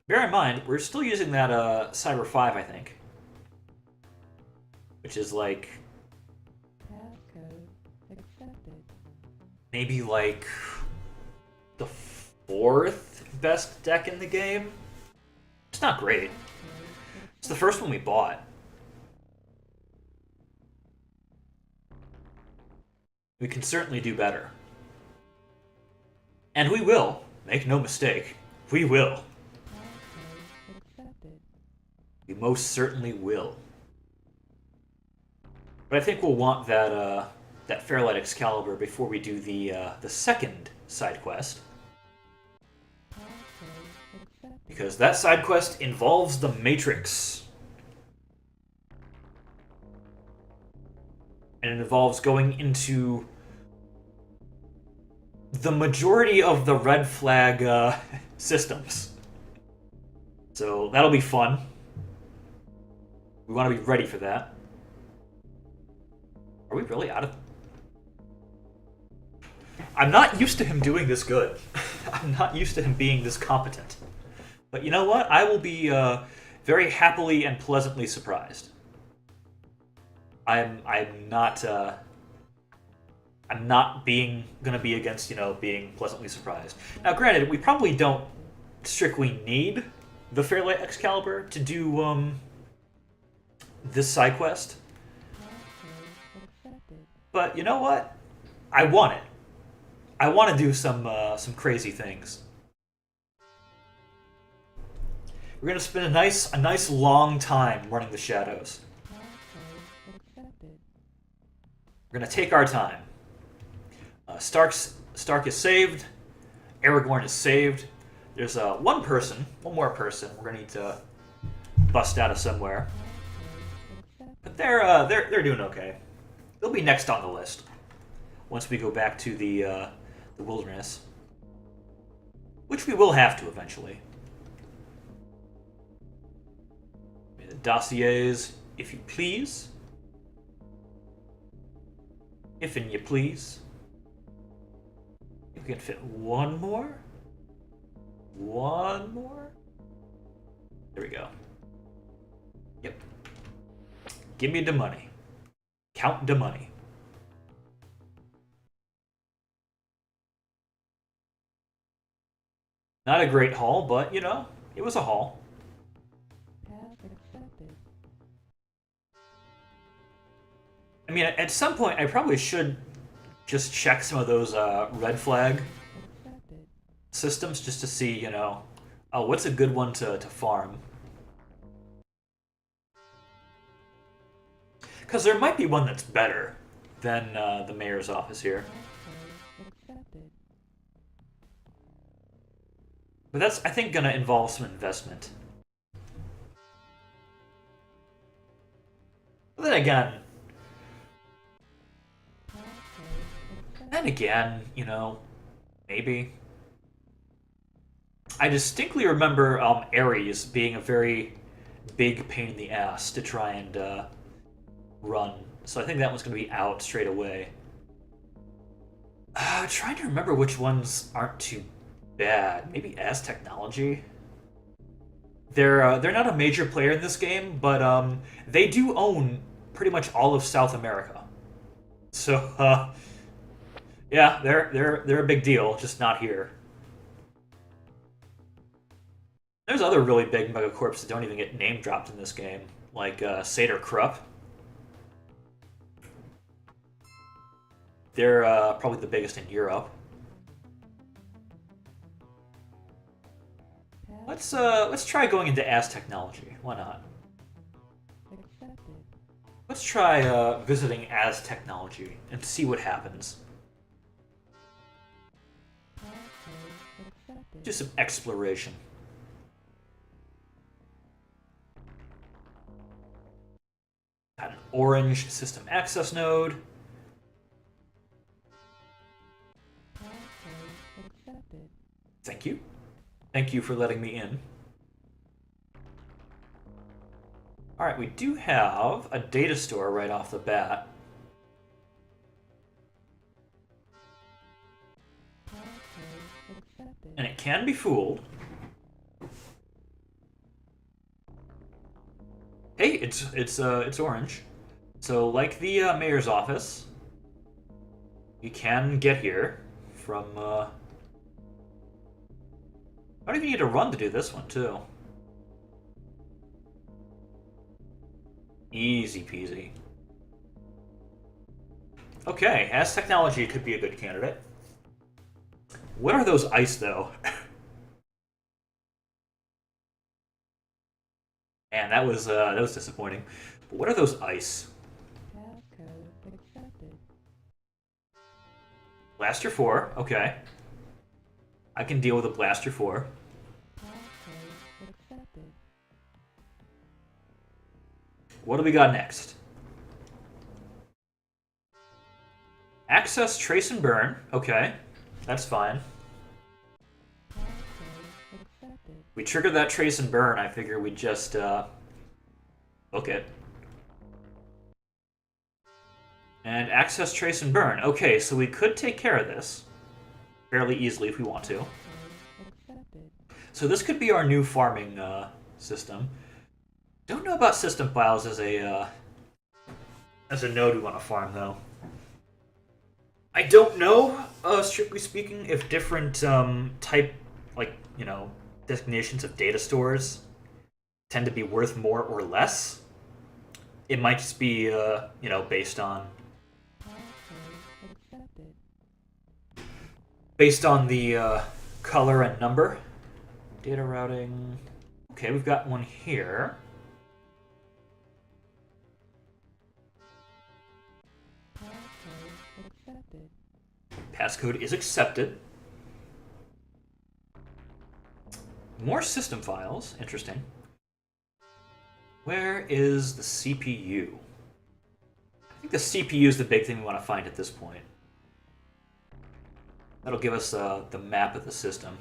bear in mind, we're still using that Cyber 5, I think. Which is like... maybe like the 4th best deck in the game. It's not great. It's the first one we bought. We can certainly do better. And we will. Make no mistake. We will. We most certainly will. But I think we'll want that that Fairlight Excalibur before we do the second side quest. Because that side quest involves the Matrix. And it involves going into the majority of the red flag systems. So that'll be fun. We want to be ready for that. Are we really out of... I'm not used to him doing this good. I'm not used to him being this competent. But you know what? I will be very happily and pleasantly surprised. I'm not gonna be against, you know, being pleasantly surprised. Now, granted, we probably don't strictly need the Fairlight Excalibur to do this side quest. But you know what? I want it. I want to do some crazy things. We're gonna spend a nice long time running the shadows. We're gonna take our time. Stark is saved. Aragorn is saved. There's one more person we're gonna need to bust out of somewhere. But they're doing okay. They'll be next on the list once we go back to the wilderness, which we will have to eventually. The dossiers, if you please. If and you please. You can fit one more. One more. There we go. Yep. Give me the money. Count the money. Not a great haul, but, you know, it was a haul. I mean, at some point, I probably should just check some of those red flag systems just to see, you know, what's a good one to farm. Because there might be one that's better than the mayor's office here. But that's, I think, going to involve some investment. But then again, you know, maybe. I distinctly remember Ares being a very big pain in the ass to try and run. So I think that one's going to be out straight away. Trying to remember which ones aren't too bad. Maybe As Technology. They're not a major player in this game, but they do own pretty much all of South America. So yeah, they're a big deal, just not here. There's other really big megacorps that don't even get name dropped in this game, like Seder Krupp. They're probably the biggest in Europe. Let's try going into as technology. Why not? Let's try visiting as technology and see what happens. Do some exploration. Got an orange system access node. Thank you. Thank you for letting me in. Alright, we do have a data store right off the bat. And it can be fooled. Hey, it's orange. So like the mayor's office, you can get here from I don't even need to run to do this one too. Easy peasy. Okay, as technology could be a good candidate. What are those ice, though? Man, that was disappointing. But what are those ice? Blaster 4, okay. I can deal with a Blaster 4. What do we got next? Access, trace, and burn. Okay, that's fine. We triggered that trace and burn. I figure we just book it. And access, trace, and burn. Okay, so we could take care of this fairly easily if we want to. So this could be our new farming system. Don't know about system files as a node we want to farm though. I don't know, strictly speaking, if different type, like, you know, designations of data stores tend to be worth more or less. It might just be, you know, based on the color and number. Data routing. Okay, we've got one here. Passcode is accepted. More system files. Interesting. Where is the CPU? I think the CPU is the big thing we want to find at this point. That'll give us the map of the system.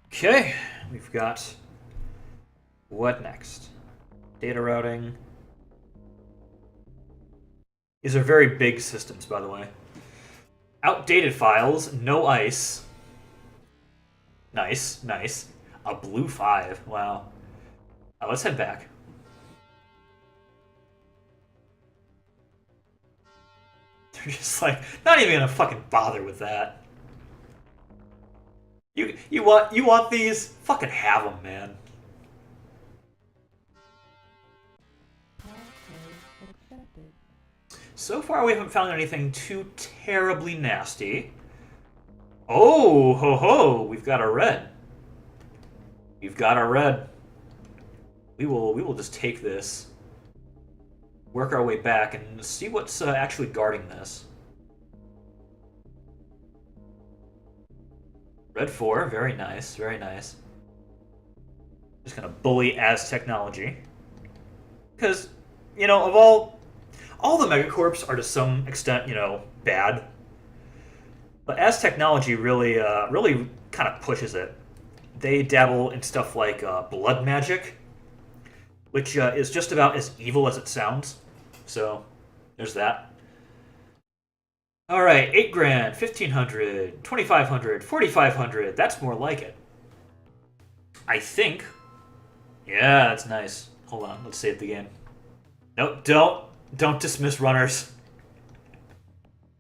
Okay, we've got what next? Data routing. These are very big systems, by the way. Outdated files, no ice. Nice, nice. A blue 5, wow. Let's head back. They're just like, not even gonna fucking bother with that. You want these? Fucking have them, man. So far, we haven't found anything too terribly nasty. Oh, ho ho! We've got a red. We've got a red. We will just take this, work our way back, and see what's actually guarding this. Red 4, very nice, very nice. Just gonna bully as technology, because you know, of all the megacorps are to some extent, you know, bad. But as technology really kind of pushes it. They dabble in stuff like blood magic, which is just about as evil as it sounds. So, there's that. All right, 8 grand, 1,500, 2,500, 4,500. That's more like it. I think. Yeah, that's nice. Hold on, let's save the game. Nope, don't dismiss runners.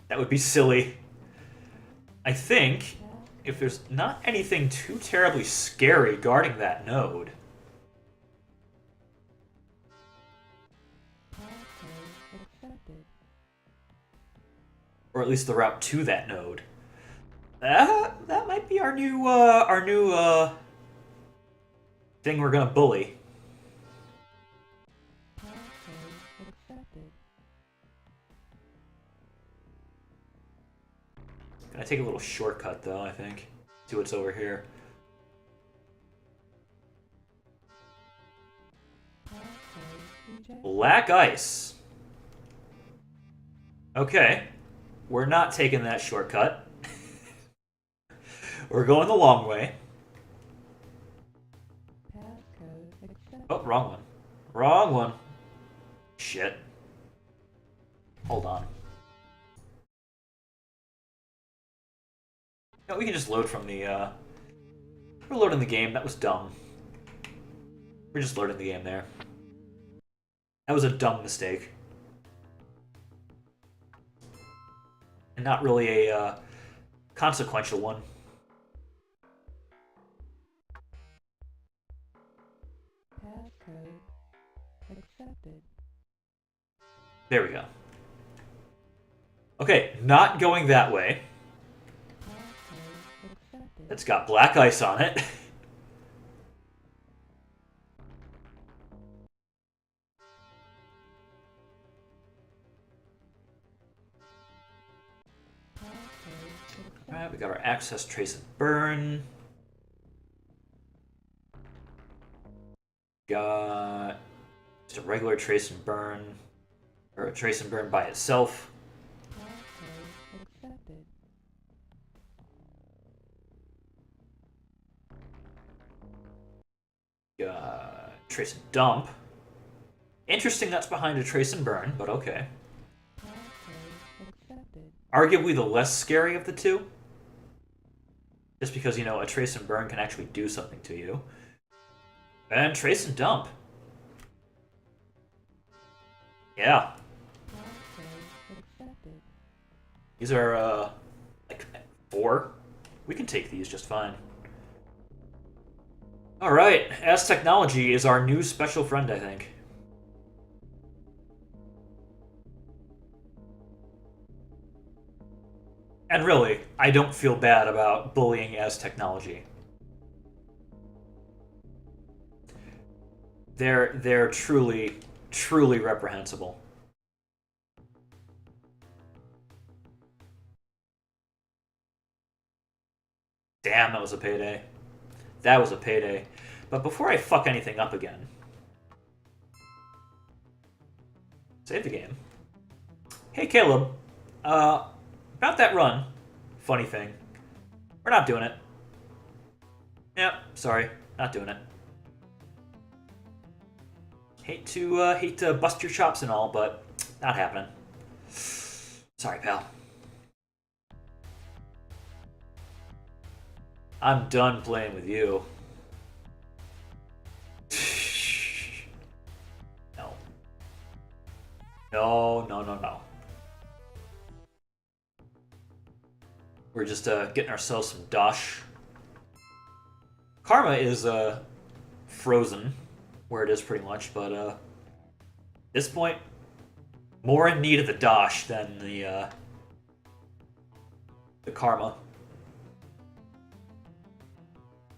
That would be silly. I think if there's not anything too terribly scary guarding that node. Or at least the route to that node. That might be our new thing we're gonna bully. Gonna take a little shortcut though, I think. See what's over here. Black ice. Okay. We're not taking that shortcut. We're going the long way. Oh, wrong one. Wrong one. Shit. Hold on. No, we can just load from the, We're loading the game. That was dumb. We're just loading the game there. That was a dumb mistake. And not really a, consequential one. There we go. Okay, not going that way. It's got black ice on it. Alright, we got our access, trace, and burn. Got just a regular trace and burn. Or a trace and burn by itself. Trace and dump. Interesting that's behind a trace and burn, but okay. Arguably the less scary of the two. Just because, you know, a trace and burn can actually do something to you. And trace and dump. Yeah. These are, like, 4. We can take these just fine. Alright, As Technology is our new special friend, I think. And really, I don't feel bad about bullying As Technology. They're truly, truly reprehensible. Damn, that was a payday. That was a payday. But before I fuck anything up again... Save the game. Hey, Caleb. About that run. Funny thing. We're not doing it. Yep, sorry. Not doing it. Hate to bust your chops and all, but not happening. Sorry, pal. I'm done playing with you. No. No. We're just getting ourselves some dosh. Karma is frozen, where it is pretty much, but at this point, more in need of the dosh than the karma.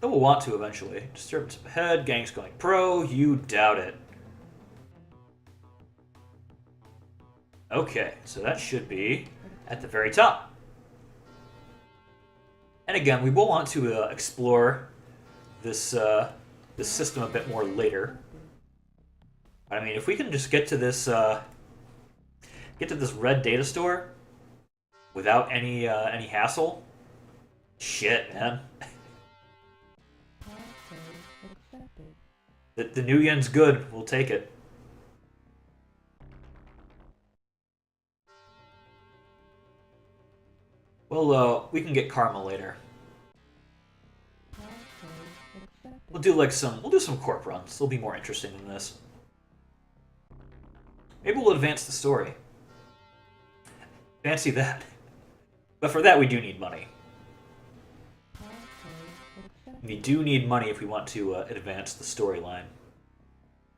Though we'll want to eventually. Disturbance up ahead, gang's going pro, you doubt it. Okay, so that should be at the very top. And again, we will want to explore this this system a bit more later. I mean, if we can just get to this red data store without any hassle, shit, man. The new yen's good. We'll take it. Well, we can get karma later. We'll do some corp runs. They'll be more interesting than this. Maybe we'll advance the story. Fancy that. But for that, we do need money. We do need money if we want to advance the storyline.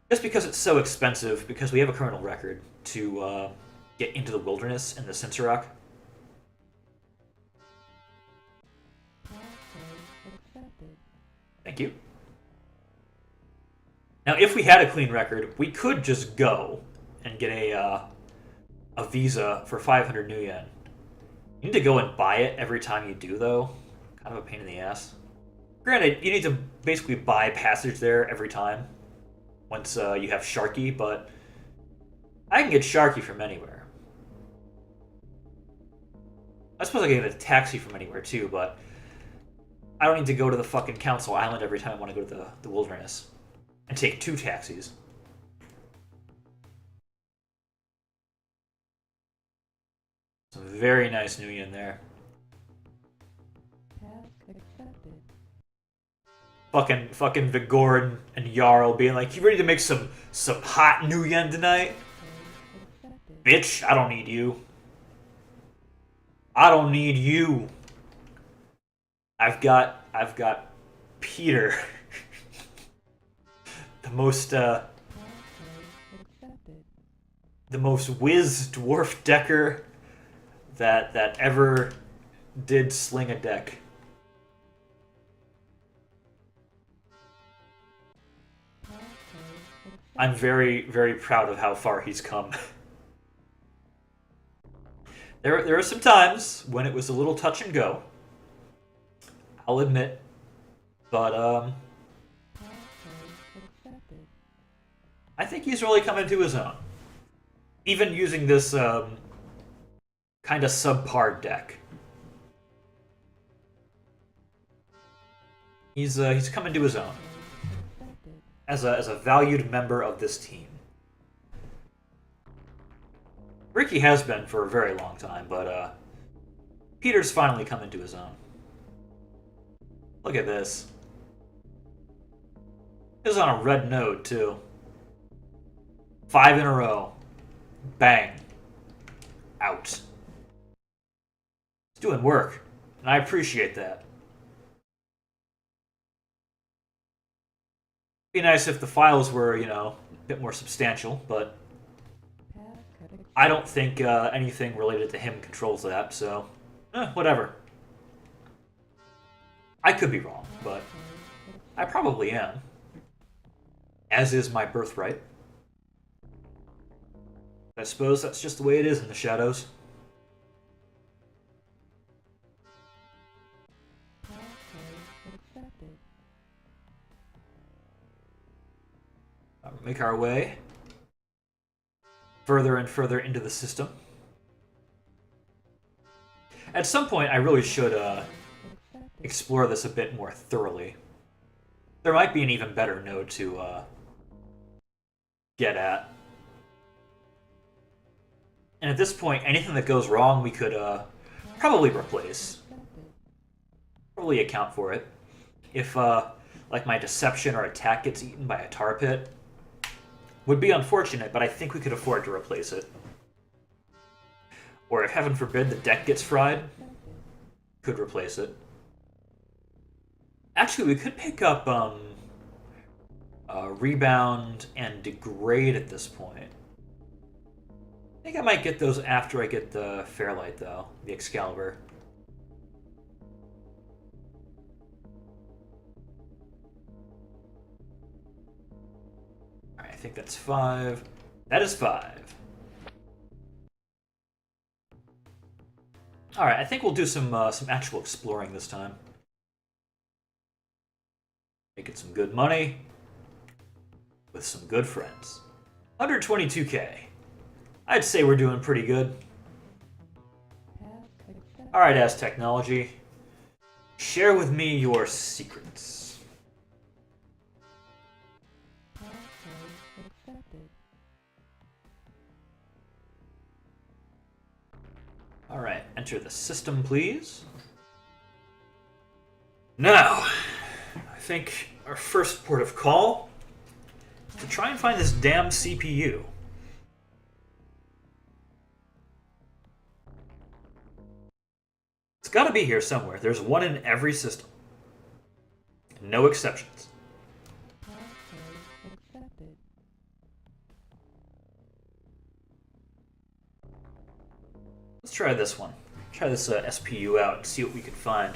Just because it's so expensive, because we have a criminal record to get into the wilderness in the Cincerock. Thank you. Now, if we had a clean record, we could just go and get a visa for 500 new yen. You need to go and buy it every time you do, though. Kind of a pain in the ass. Granted, you need to basically buy passage there every time once you have Sharky, but I can get Sharky from anywhere. I suppose I can get a taxi from anywhere, too, but I don't need to go to the fucking Council Island every time I want to go to the wilderness and take 2 taxis. Some very nice new yen there. Fucking Vigor and Jarl being like, you ready to make some hot new yen tonight? Bitch, I don't need you. I don't need you. I've got Peter. the most whiz dwarf decker that ever did sling a deck. I'm very, very proud of how far he's come. There are some times when it was a little touch and go, I'll admit, but I think he's really come into his own. Even using this kind of subpar deck. He's come into his own as a valued member of this team. Ricky has been for a very long time, but Peter's finally come into his own. Look at this. This is on a red node, too. 5 in a row. Bang. Out. It's doing work, and I appreciate that. It'd be nice if the files were, a bit more substantial, but I don't think anything related to him controls that, so whatever. I could be wrong, but I probably am. As is my birthright. I suppose that's just the way it is in the shadows. Make our way further and further into the system. At some point, I really should explore this a bit more thoroughly. There might be an even better node to get at. And at this point, anything that goes wrong, we could probably replace. Probably account for it. If, like, my deception or attack gets eaten by a tar pit, would be unfortunate, but I think we could afford to replace it. Or if, heaven forbid, the deck gets fried, could replace it. Actually, we could pick up Rebound and Degrade at this point. I think I might get those after I get the Fairlight, though. The Excalibur. Alright, I think that's 5. That is 5. Alright, I think we'll do some actual exploring this time. Making some good money. With some good friends. 122k. I'd say we're doing pretty good. Alright, As Technology. Share with me your secrets. Alright, enter the system, please. Now, I think our first port of call is to try and find this damn CPU. got to be here somewhere. There's one in every system. No exceptions. Accepted. Let's try this one. Try this SPU out and see what we can find.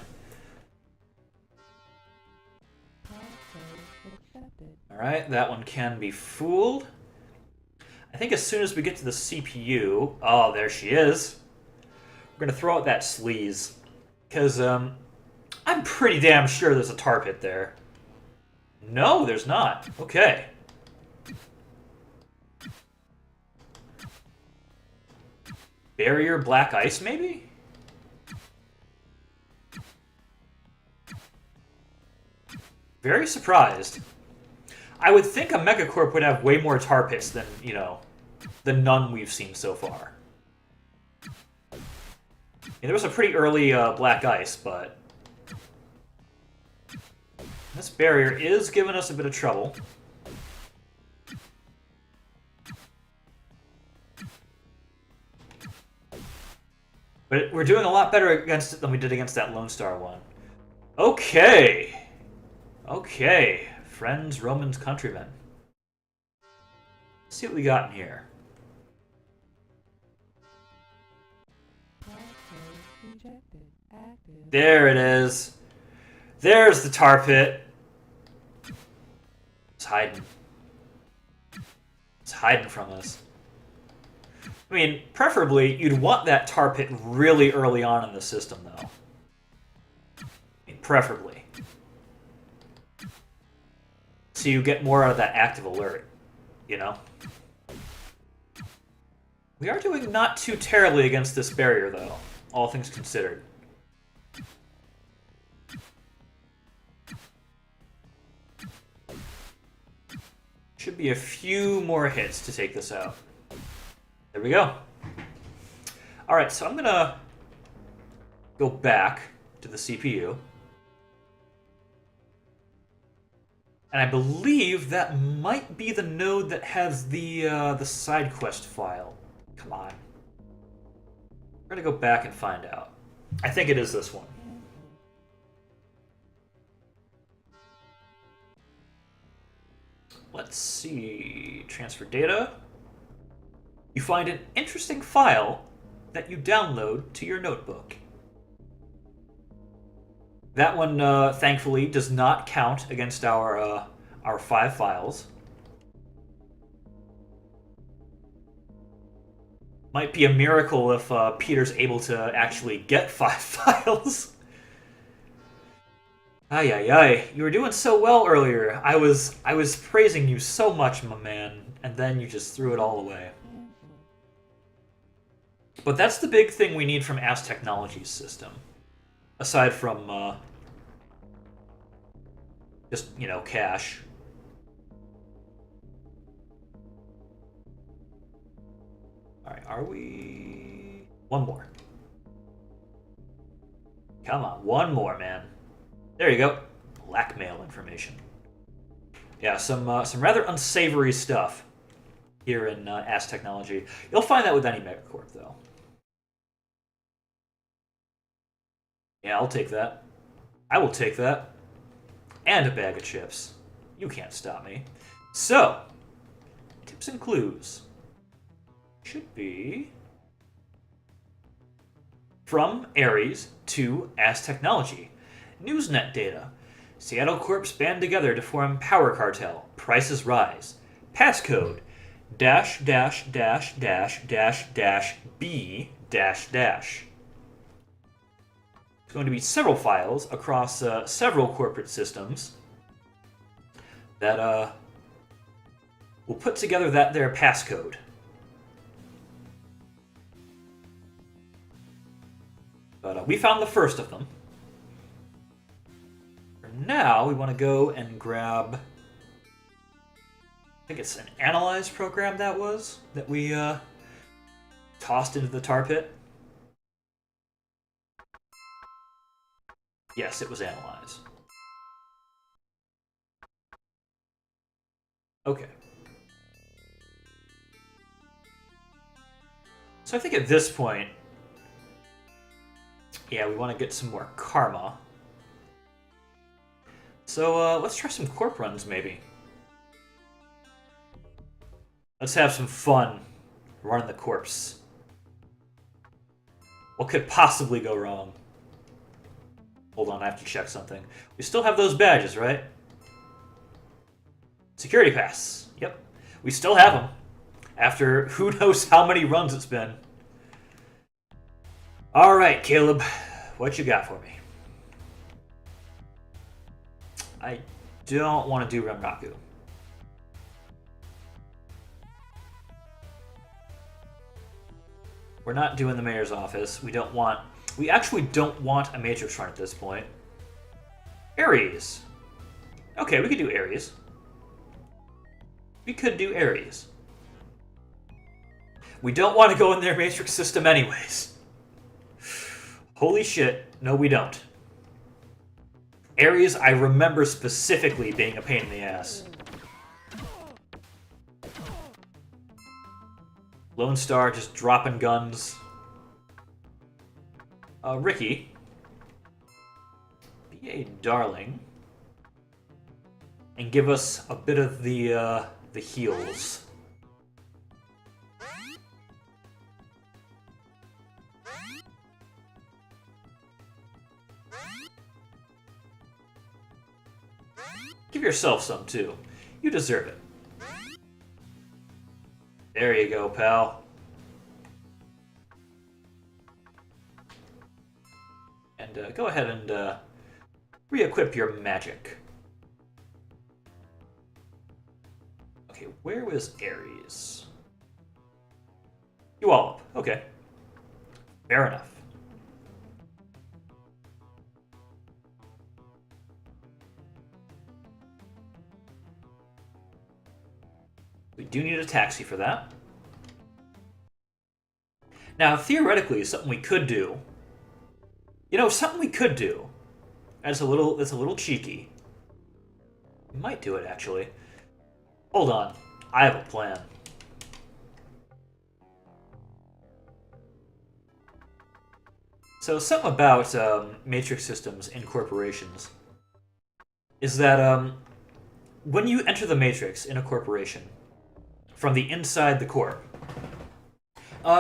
Alright, that one can be fooled. I think as soon as we get to the CPU... Oh, there she is. We're going to throw out that sleaze. Because I'm pretty damn sure there's a tar pit there. No, there's not. Okay. Barrier black ice, maybe? Very surprised. I would think a Megacorp would have way more tar pits than, you know, the none we've seen so far. There was a pretty early black ice, but this barrier is giving us a bit of trouble. But we're doing a lot better against it than we did against that Lone Star one. Okay. Okay. Friends, Romans, countrymen. Let's see what we got in here. There it is. There's the tar pit. It's hiding. It's hiding from us. I mean, preferably, you'd want that tar pit really early on in the system, though. I mean, preferably. So you get more out of that active alert, you know? We are doing not too terribly against this barrier, though, all things considered. Should be a few more hits to take this out. There we go. Alright, so I'm going to go back to the CPU. And I believe that might be the node that has the side quest file. Come on. We're going to go back and find out. I think it is this one. Let's see. Transfer data. You find an interesting file that you download to your notebook. That one, thankfully, does not count against our 5 files. Might be a miracle if Peter's able to actually get 5 files. Ay, ay, ay. You were doing so well earlier. I was praising you so much, my man, and then you just threw it all away. But that's the big thing we need from Ass Technology's system. Aside from, just, you know, cash. Alright, are we... One more. Come on, one more, man. There you go. Blackmail information. Yeah, some rather unsavory stuff here in Ass Technology. You'll find that with any Megacorp, though. Yeah, I'll take that. I will take that. And a bag of chips. You can't stop me. So, tips and clues. Should be... From Ares to Ass Technology. Newsnet data. Seattle Corps band together to form Power Cartel. Prices rise. Passcode. Dash dash dash dash dash dash B dash dash. It's going to be several files across several corporate systems that will put together that their passcode. But we found the first of them. For now, we want to go and grab... I think it's an analyze program that we tossed into the tar pit. Yes, it was analyze. Okay. So I think at this point, Yeah, we want to get some more karma. So let's try some corp runs, maybe. Let's have some fun running the corpse. What could possibly go wrong? Hold on, I have to check something. We still have those badges, right? Security pass. Yep. We still have them. After who knows how many runs it's been. Alright, Caleb. What you got for me? I don't want to do Renraku. We're not doing the mayor's office. We actually don't want a matrix run at this point. Ares. Okay, we could do Ares. We could do Ares. We don't want to go in their matrix system anyways. Holy shit. No, we don't. Ares, I remember specifically being a pain in the ass. Lone Star just dropping guns. Ricky. Be a darling. And give us a bit of the heals. Give yourself some, too. You deserve it. There you go, pal. And go ahead and re-equip your magic. Okay, where was Ares? You all up. Okay. Fair enough. We do need a taxi for that. Now, theoretically, something we could do. You know, something we could do. That's a little cheeky. We might do it, actually. Hold on. I have a plan. So, something about matrix systems in corporations is that when you enter the matrix in a corporation, from the inside the corp,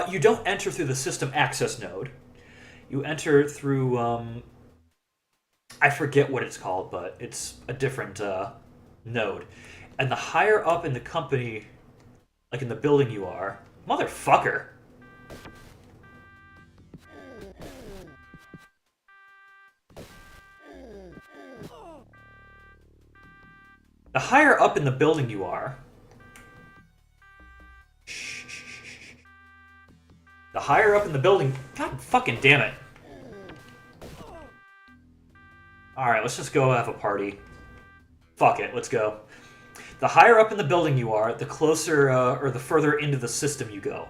you don't enter through the system access node. You enter through, I forget what it's called, but it's a different node. And the higher up in the company, like in the building you are, motherfucker. The higher up in the building you are, the higher up in the building... God fucking damn it. Alright, let's just go have a party. Fuck it, let's go. The higher up in the building you are, the closer or the further into the system you go.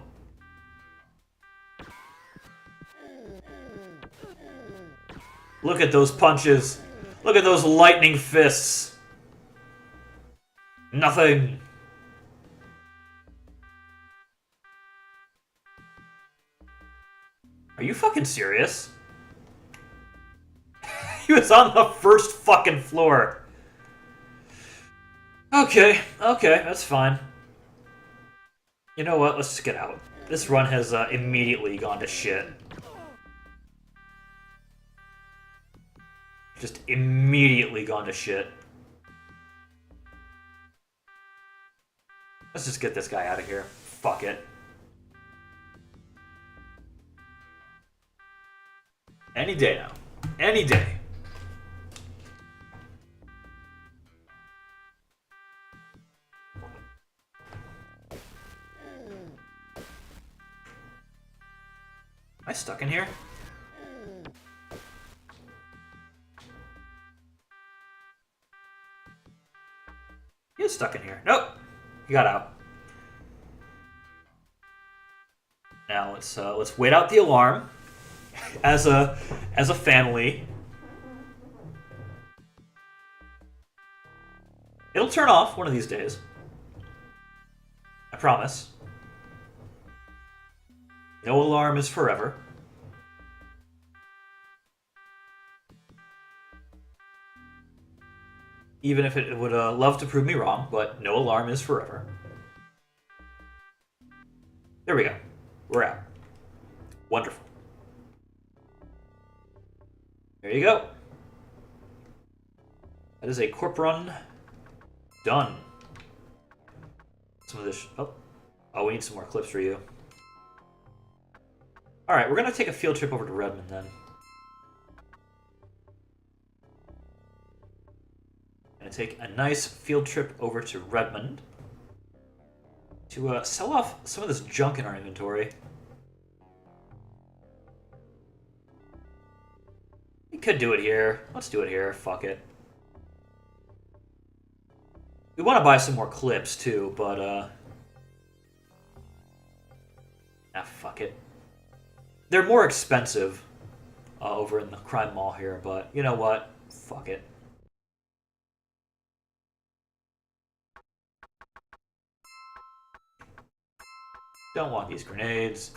Look at those punches. Look at those lightning fists. Nothing. Are you fucking serious? He was on the first fucking floor. Okay, that's fine. You know what? Let's just get out. This run has immediately gone to shit. Just immediately gone to shit. Let's just get this guy out of here. Fuck it. Any day now. Any day. Am I stuck in here? He is stuck in here. Nope. He got out. Now let's wait out the alarm. As a family. It'll turn off one of these days. I promise. No alarm is forever. Even if it would love to prove me wrong, but no alarm is forever. There we go. We're out. Wonderful. There you go. That is a corp run done. Some of this... Oh, we need some more clips for you. Alright, we're going to take a field trip over to Redmond then. Going to take a nice field trip over to Redmond to sell off some of this junk in our inventory. We could do it here. Let's do it here. Fuck it. We want to buy some more clips too, but fuck it. They're more expensive over in the crime mall here, but you know what? Fuck it. Don't want these grenades.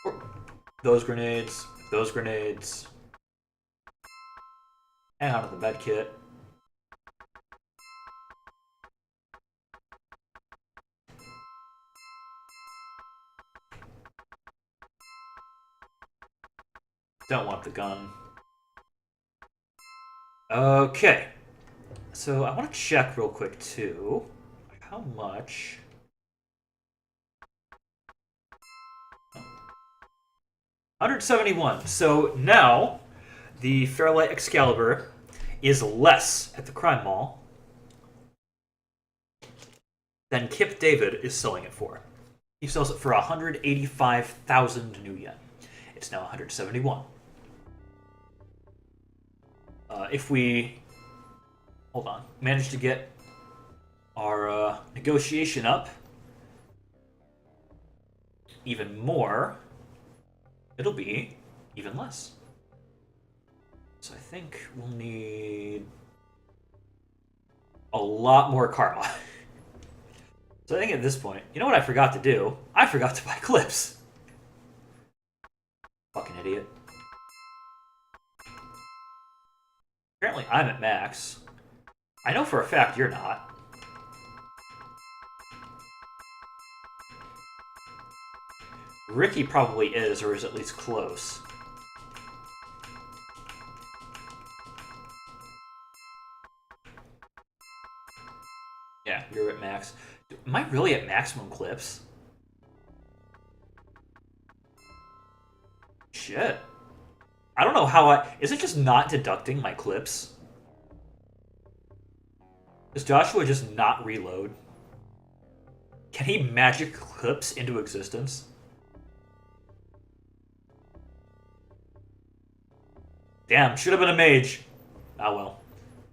Or those grenades. Those grenades. Hang on to the med kit. Don't want the gun. Okay. So I want to check real quick too. How much... 171. So now the Fairlight Excalibur is less at the crime mall than Kip David is selling it for. He sells it for 185,000 new yen. It's now 171. If we, hold on, manage to get our negotiation up even more, it'll be even less. So I think we'll need a lot more karma. So I think at this point, you know what I forgot to do? I forgot to buy clips. Fucking idiot. Apparently I'm at max. I know for a fact you're not. Ricky probably is, or is at least close. Yeah, you're at max. Am I really at maximum clips? Shit. I don't know how is it just not deducting my clips? Does Joshua just not reload? Can he magic clips into existence? Damn, should have been a mage. Ah well.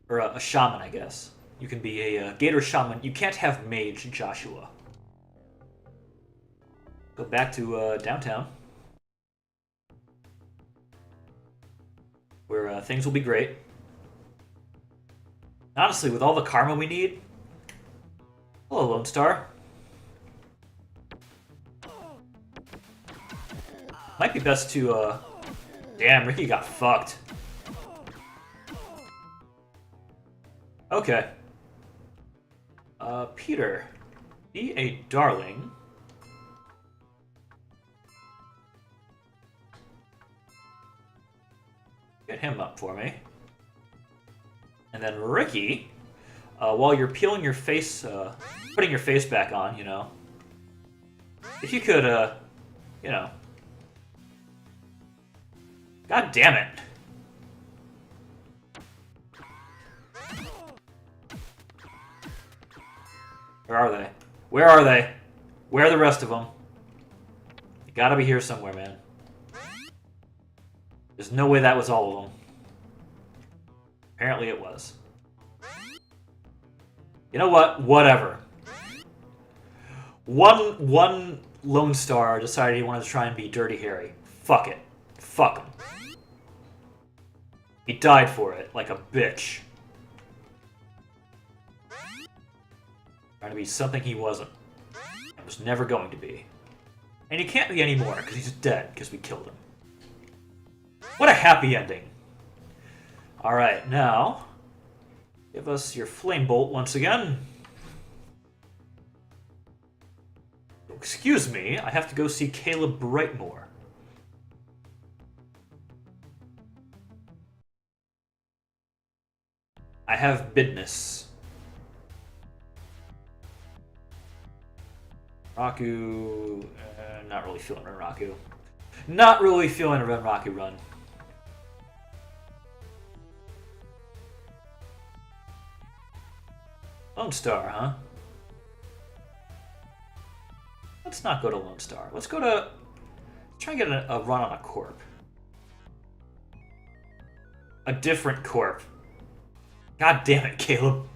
Or a shaman, I guess. You can be a gator shaman. You can't have mage Joshua. Go back to downtown. Where things will be great. Honestly, with all the karma we need... Hello, Lone Star. Might be best to, Damn, Ricky got fucked. Okay. Peter. Be a darling. Get him up for me. And then Ricky, while you're peeling your face, putting your face back on, you know, if you could, you know. God damn it. Where are they? Where are they? Where are the rest of them? You gotta be here somewhere, man. There's no way that was all of them. Apparently it was. You know what? Whatever. One Lone Star decided he wanted to try and be Dirty Harry. Fuck it. Fuck him. He died for it, like a bitch. Trying to be something he wasn't. And was never going to be. And he can't be anymore, because he's dead, because we killed him. What a happy ending. Alright, now... Give us your flame bolt once again. Excuse me, I have to go see Caleb Brightmore. I have business. Raku... not really feeling Raku. Not really feeling a Raku run. Lone Star, huh? Let's not go to Lone Star. Let's go to... Let's try and get a run on a corp. A different corp. God damn it, Caleb.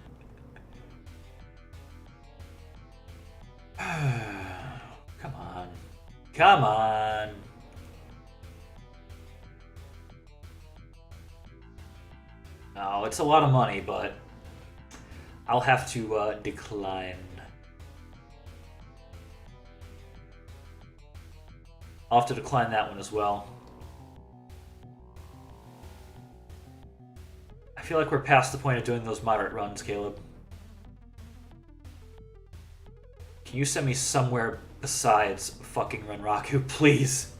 Come on. Come on. No, it's a lot of money, but I'll have to decline. I'll have to decline that one as well. I feel like we're past the point of doing those moderate runs, Caleb. Can you send me somewhere besides fucking Renraku, please?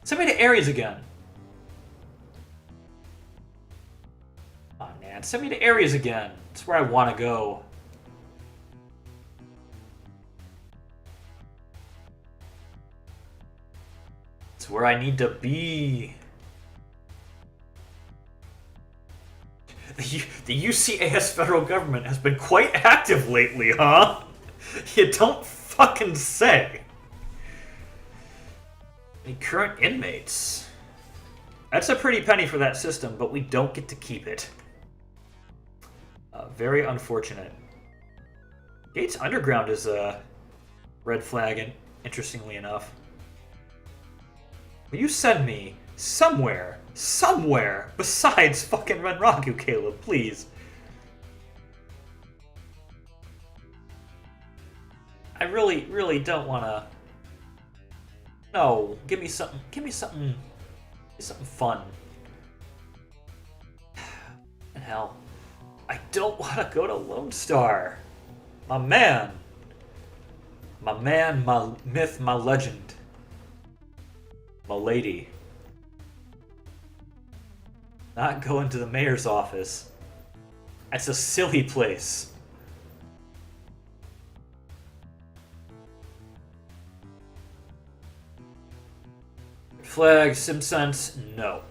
Send me to Ares again. Come on, man. Send me to Ares again. That's where I want to go. It's where I need to be. The UCAS federal government has been quite active lately, huh? You don't fucking say. Any current inmates? That's a pretty penny for that system, but we don't get to keep it. Very unfortunate. Gates Underground is a red flag, and interestingly enough. Will you send me somewhere besides fucking Renraku, Caleb, please? I really don't want to. No, give me something fun. And hell, I don't want to go to Lone Star. My man, my myth, my legend, my lady. Not going to the mayor's office. That's a silly place. Flag, SimSense, no.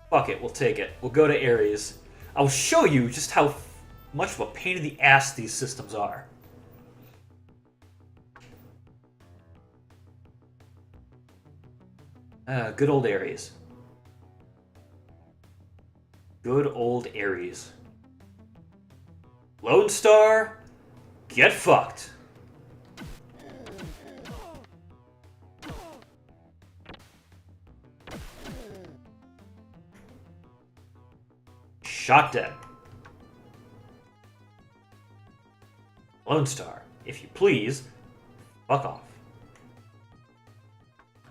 Fuck it, we'll take it. We'll go to Ares. I'll show you just how much of a pain in the ass these systems are. Good old Ares. Good old Ares. Lone Star, get fucked. Shot dead. Lone Star, if you please, fuck off.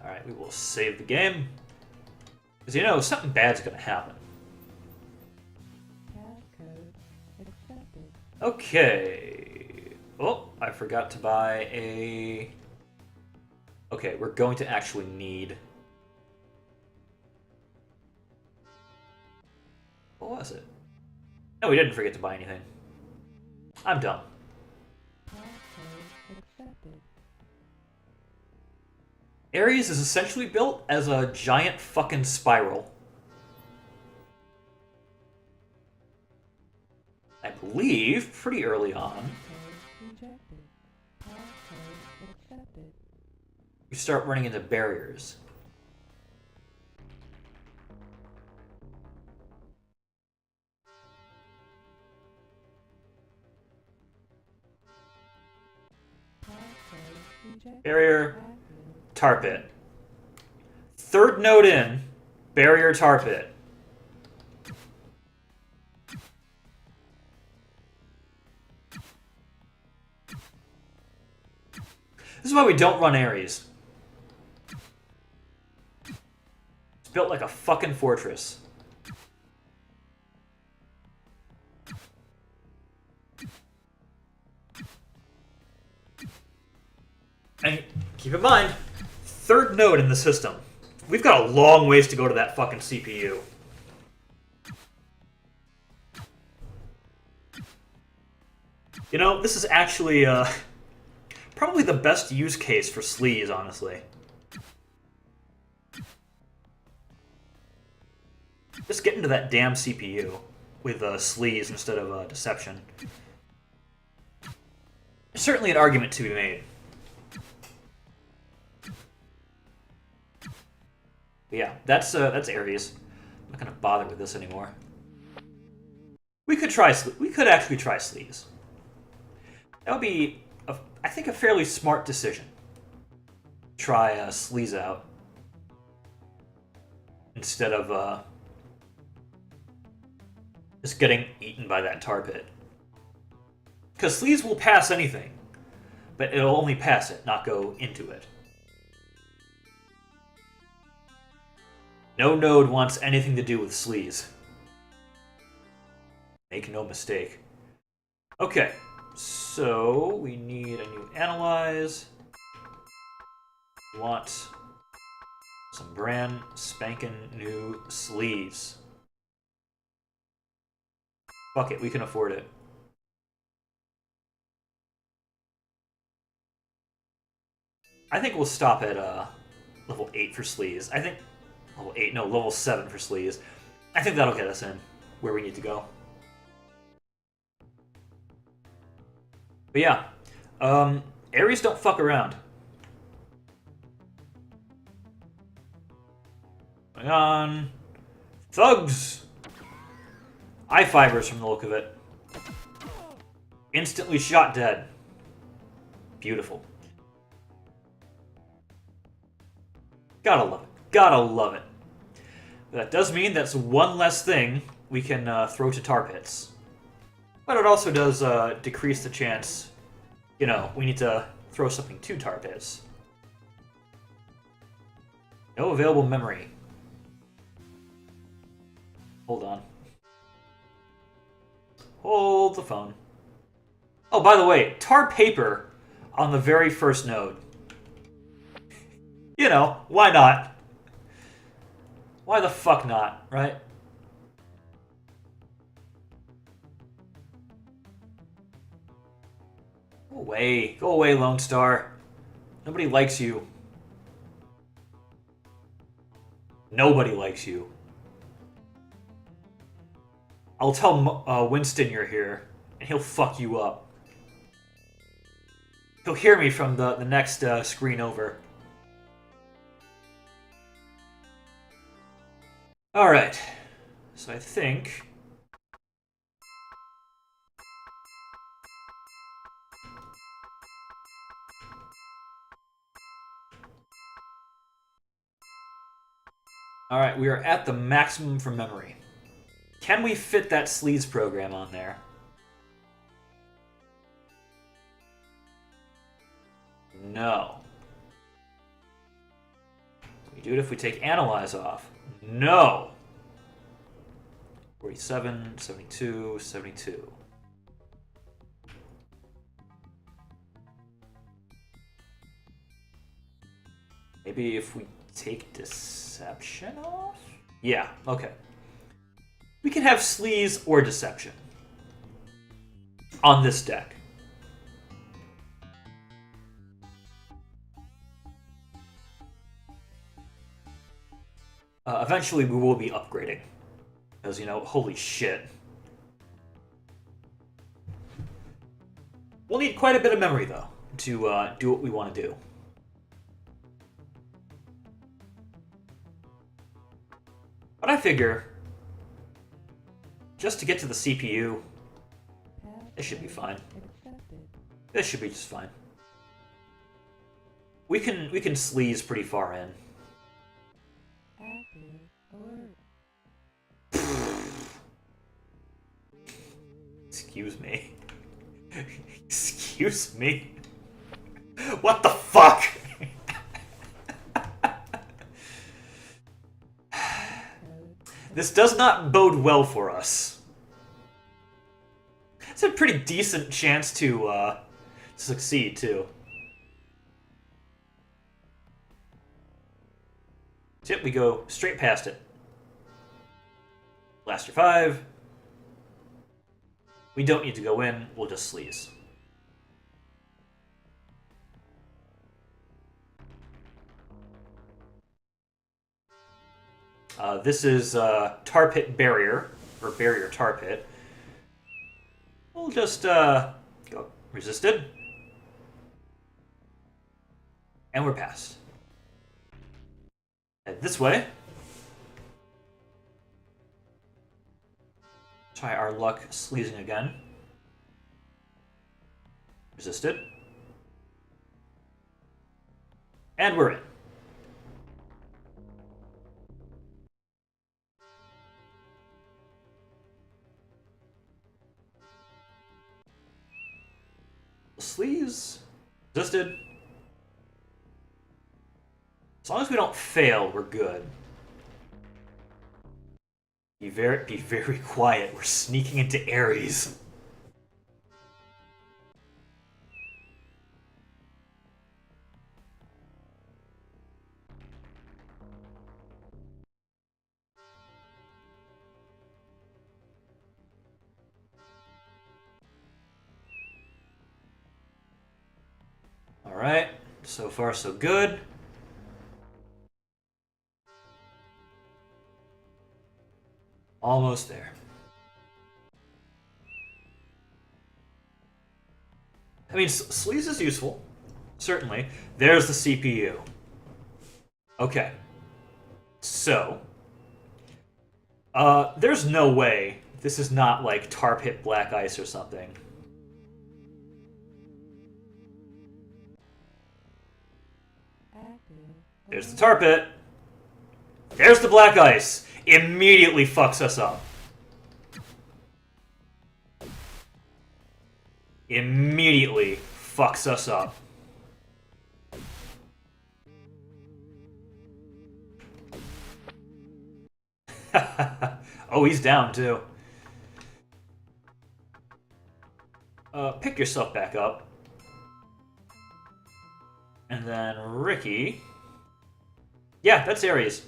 Alright, we will save the game. Because, you know, something bad's gonna happen. Okay. Oh, I forgot to buy a... Okay, we're going to actually need... What was it? No, we didn't forget to buy anything. I'm dumb. Ares is essentially built as a giant fucking spiral. I believe pretty early on. You start running into barriers. Barrier, tar pit. Third node in, barrier, tar pit. This is why we don't run Ares. It's built like a fucking fortress. And keep in mind, third node in the system. We've got a long ways to go to that fucking CPU. You know, this is actually probably the best use case for sleaze, honestly. Just get into that damn CPU with sleaze instead of deception. There's certainly an argument to be made. But yeah, that's Ares. I'm not gonna bother with this anymore. We could actually try sleaze. That would be, I think, a fairly smart decision. Try sleaze out instead of just getting eaten by that tar pit. Because sleaze will pass anything, but it'll only pass it, not go into it. No node wants anything to do with sleaze. Make no mistake. Okay, so we need a new analyze. We want some brand spanking new sleaze. Fuck it, we can afford it. I think we'll stop at level 8 for sleaze. I think level 7 for sleaze. I think that'll get us in where we need to go. But yeah, Ares don't fuck around. Going on. Thugs! Eye fibers from the look of it. Instantly shot dead. Beautiful. Gotta love it. Gotta love it. That does mean that's one less thing we can throw to tar pits. But it also does decrease the chance, you know, we need to throw something to tar pits. No available memory. Hold on. Hold the phone. Oh, by the way, tar paper on the very first node. You know, why not? Why the fuck not, right? Go away, Lone Star. Nobody likes you. Nobody likes you. I'll tell Winston you're here, and he'll fuck you up. He'll hear me from the next screen over. Alright, so I think... Alright, we are at the maximum for memory. Can we fit that sleaze program on there? No. We do it if we take analyze off. No! 47, 72, 72. Maybe if we take deception off? Yeah, okay. We can have sleaze or deception on this deck. Eventually we will be upgrading. Because, you know, holy shit. We'll need quite a bit of memory, though, to do what we want to do. But I figure, just to get to the CPU, this should be fine. This should be just fine. We can sleaze pretty far in. Excuse me. Excuse me. What the fuck? This does not bode well for us. It's a pretty decent chance to succeed, too. So, yep, we go straight past it. Blaster 5. We don't need to go in, we'll just sleaze. This is Tar Pit Barrier, or Barrier Tar Pit. We'll just go resisted. And we're past. Head this way. Try our luck sleazing again. Resisted. And we're in. Sleaze. Resisted. As long as we don't fail, we're good. Be very quiet. We're sneaking into Ares. All right. So far, so good. Almost there. I mean, sleaze is useful. Certainly. There's the CPU. Okay. So. There's no way this is not like Tar Pit Black Ice or something. There's the Tar Pit. There's the Black Ice. Immediately fucks us up. Immediately fucks us up. Oh, he's down too. Pick yourself back up. And then Ricky. Yeah, that's Ares.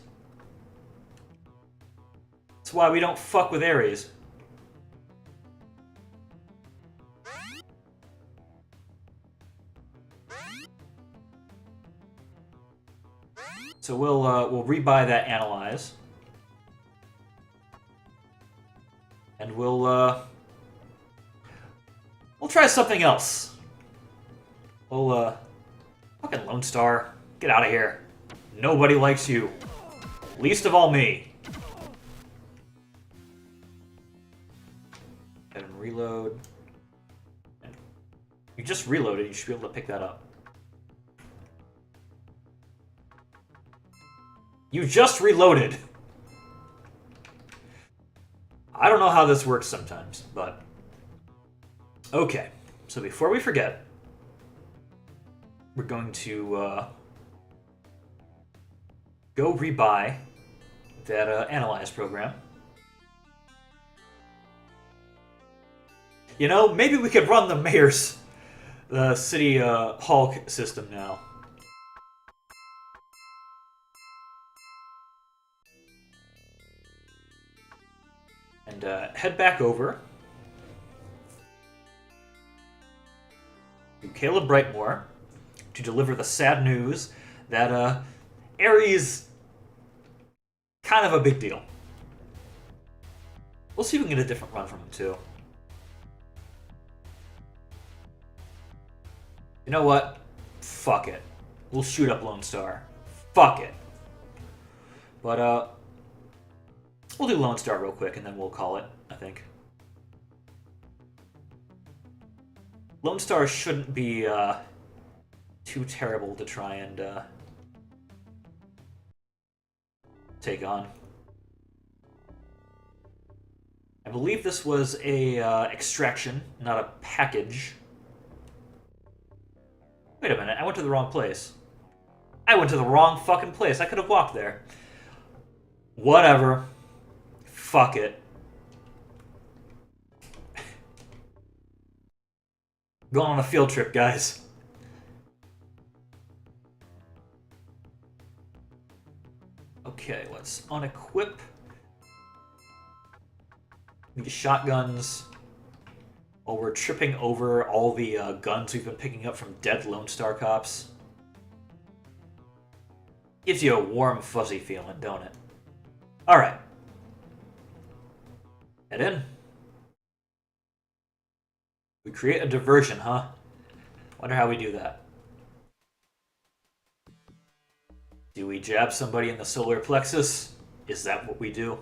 That's why we don't fuck with Ares. So we'll rebuy that analyze. And we'll try something else. We'll fucking Lone Star, get out of here. Nobody likes you. Least of all me. And reload. You just reloaded, you should be able to pick that up. You just reloaded! I don't know how this works sometimes, but... Okay, so before we forget, we're going to go rebuy that Analyze program. You know, maybe we could run the city hall system now. And head back over to Caleb Brightmore to deliver the sad news that Ares kind of a big deal. We'll see if we can get a different run from him too. You know what? Fuck it. We'll shoot up Lone Star. Fuck it. But we'll do Lone Star real quick and then we'll call it, I think. Lone Star shouldn't be too terrible to try and take on. I believe this was a extraction, not a package. Wait a minute, I went to the wrong place. I went to the wrong fucking place. I could have walked there. Whatever. Fuck it. Going on a field trip, guys. Okay, let's unequip these shotguns while we're tripping over all the guns we've been picking up from dead Lone Star cops. Gives you a warm, fuzzy feeling, don't it? Alright. Head in. We create a diversion, huh? Wonder how we do that. Do we jab somebody in the solar plexus? Is that what we do?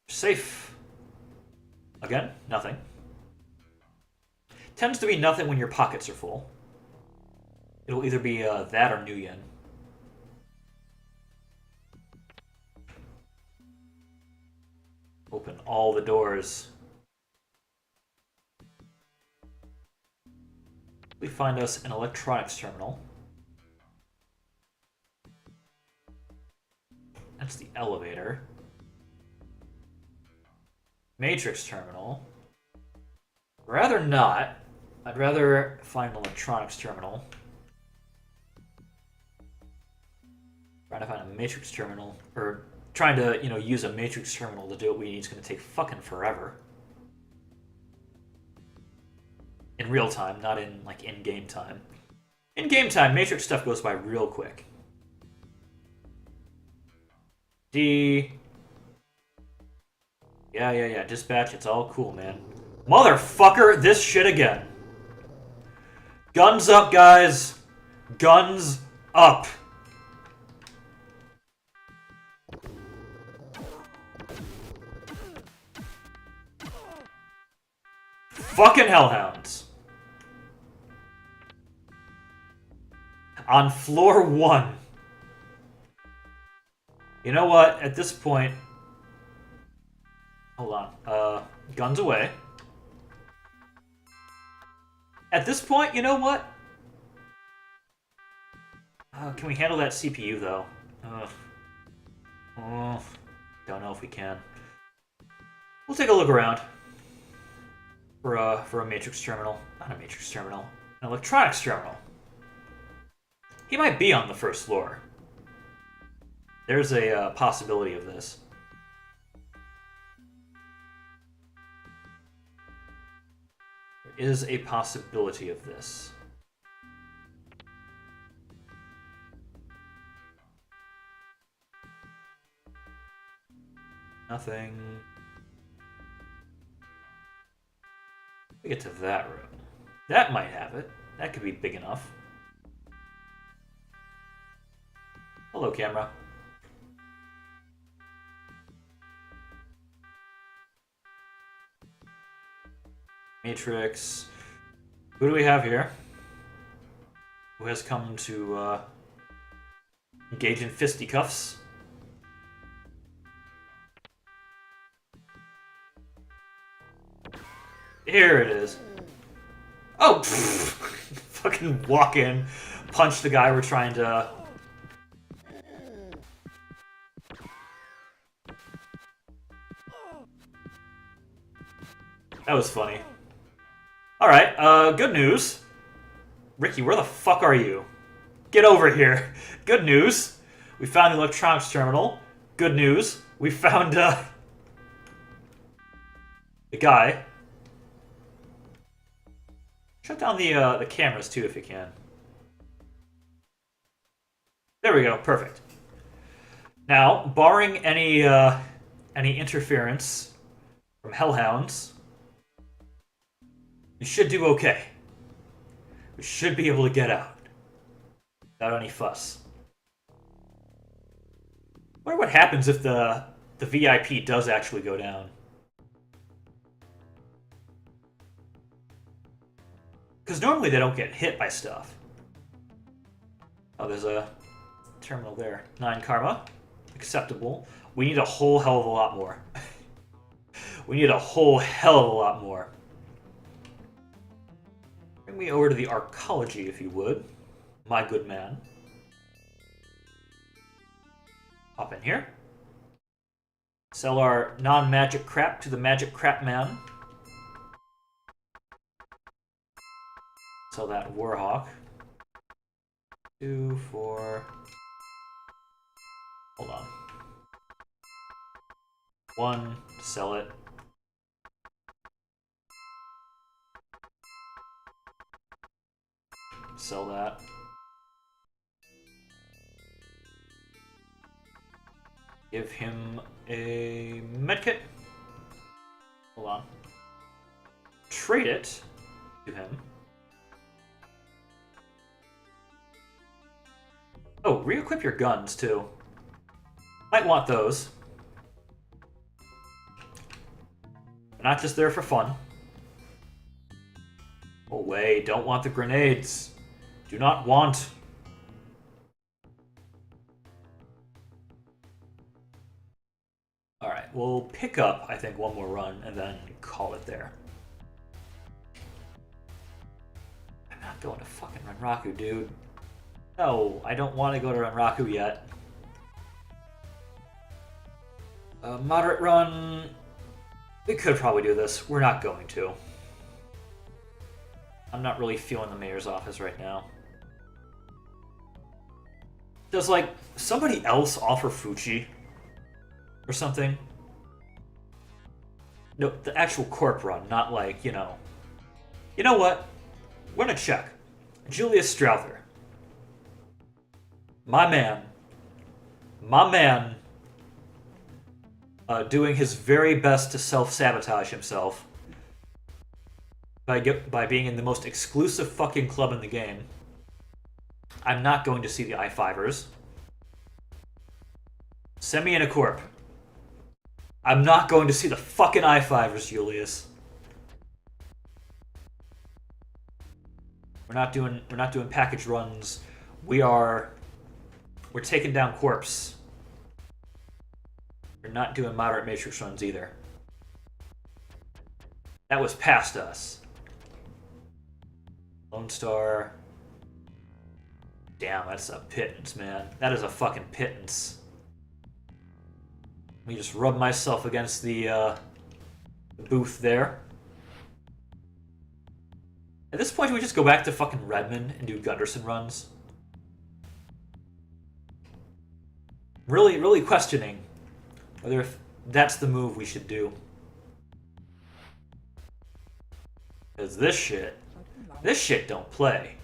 Safe. Again, nothing. Tends to be nothing when your pockets are full. It'll either be that or New Yen. Open all the doors. We find us an electronics terminal. That's the elevator. Matrix terminal. Rather not. I'd rather find an electronics terminal. Trying to find a matrix terminal, or trying to, use a matrix terminal to do what we need is going to take fucking forever. In real time, not in, in-game time. In-game time, matrix stuff goes by real quick. D... Yeah, dispatch, it's all cool, man. Motherfucker, this shit again. Guns up, guys. Guns up. Fucking hellhounds. On floor 1. You know what? At this point... Hold on. Guns away. At this point, you know what? Can we handle that CPU, though? Don't know if we can. We'll take a look around. For a matrix terminal. Not a matrix terminal. An electronics terminal. He might be on the first floor. There's a possibility of this. There is a possibility of this. Nothing. We get to that room. That might have it. That could be big enough. Hello, camera. Matrix. Who do we have here? Who has come to engage in fisticuffs? Here it is. Oh! Fucking walk in, punch the guy we're trying to... That was funny. Alright, good news. Ricky, where the fuck are you? Get over here. Good news. We found the electronics terminal. Good news. We found, the guy. Shut down the cameras, too, if you can. There we go. Perfect. Now, barring any interference from hellhounds, we should do okay. We should be able to get out without any fuss. Wonder what happens if the VIP does actually go down. Because normally they don't get hit by stuff. Oh, there's a terminal there. 9 karma. Acceptable. We need a whole hell of a lot more. We need a whole hell of a lot more. Bring me over to the arcology, if you would, my good man. Hop in here. Sell our non-magic crap to the magic crap man. Sell that Warhawk. 2, 4... Hold on. 1, sell it. Sell that. Give him a medkit. Hold on. Trade it to him. Oh, re-equip your guns too. Might want those. They're not just there for fun. Oh wait, don't want the grenades. Do not want. Alright, we'll pick up, I think, one more run and then call it there. I'm not going to fucking Renraku, dude. No, I don't want to go to Renraku yet. Moderate run. We could probably do this. We're not going to. I'm not really feeling the mayor's office right now. Does, like, somebody else offer Fuchi? Or something? No, the actual corp run, not like, you know. You know what? We're gonna check. Julius Strowther. My man. My man. Doing his very best to self-sabotage himself. By being in the most exclusive fucking club in the game. I'm not going to see the I-5ers. Send me in a corp. I'm not going to see the fucking I-5ers, Julius. We're not doing package runs. We're taking down corpse. We're not doing moderate matrix runs either. That was past us. Lone Star. Damn, that's a pittance, man. That is a fucking pittance. Let me just rub myself against the booth there. At this point, do we just go back to fucking Redmond and do Gunderson runs? Really, really questioning whether if that's the move we should do. Because this shit don't play.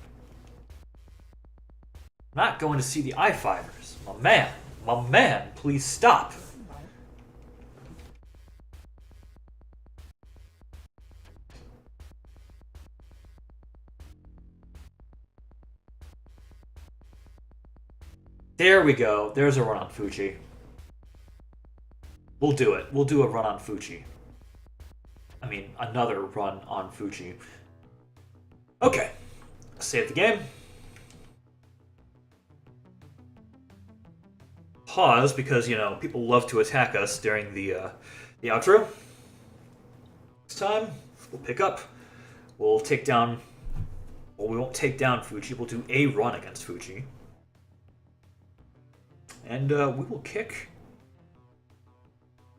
I'm not going to see the I-5ers. My man, please stop. There we go. There's a run on Fuji. We'll do it. We'll do a run on Fuji. I mean, another run on Fuji. Okay. Save the game. Pause, because, you know, people love to attack us during the outro. This time, we'll pick up. We'll take down... Well, we won't take down Fuji. We'll do a run against Fuji. And we will kick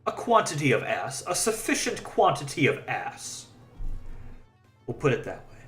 a quantity of ass. A sufficient quantity of ass. We'll put it that way.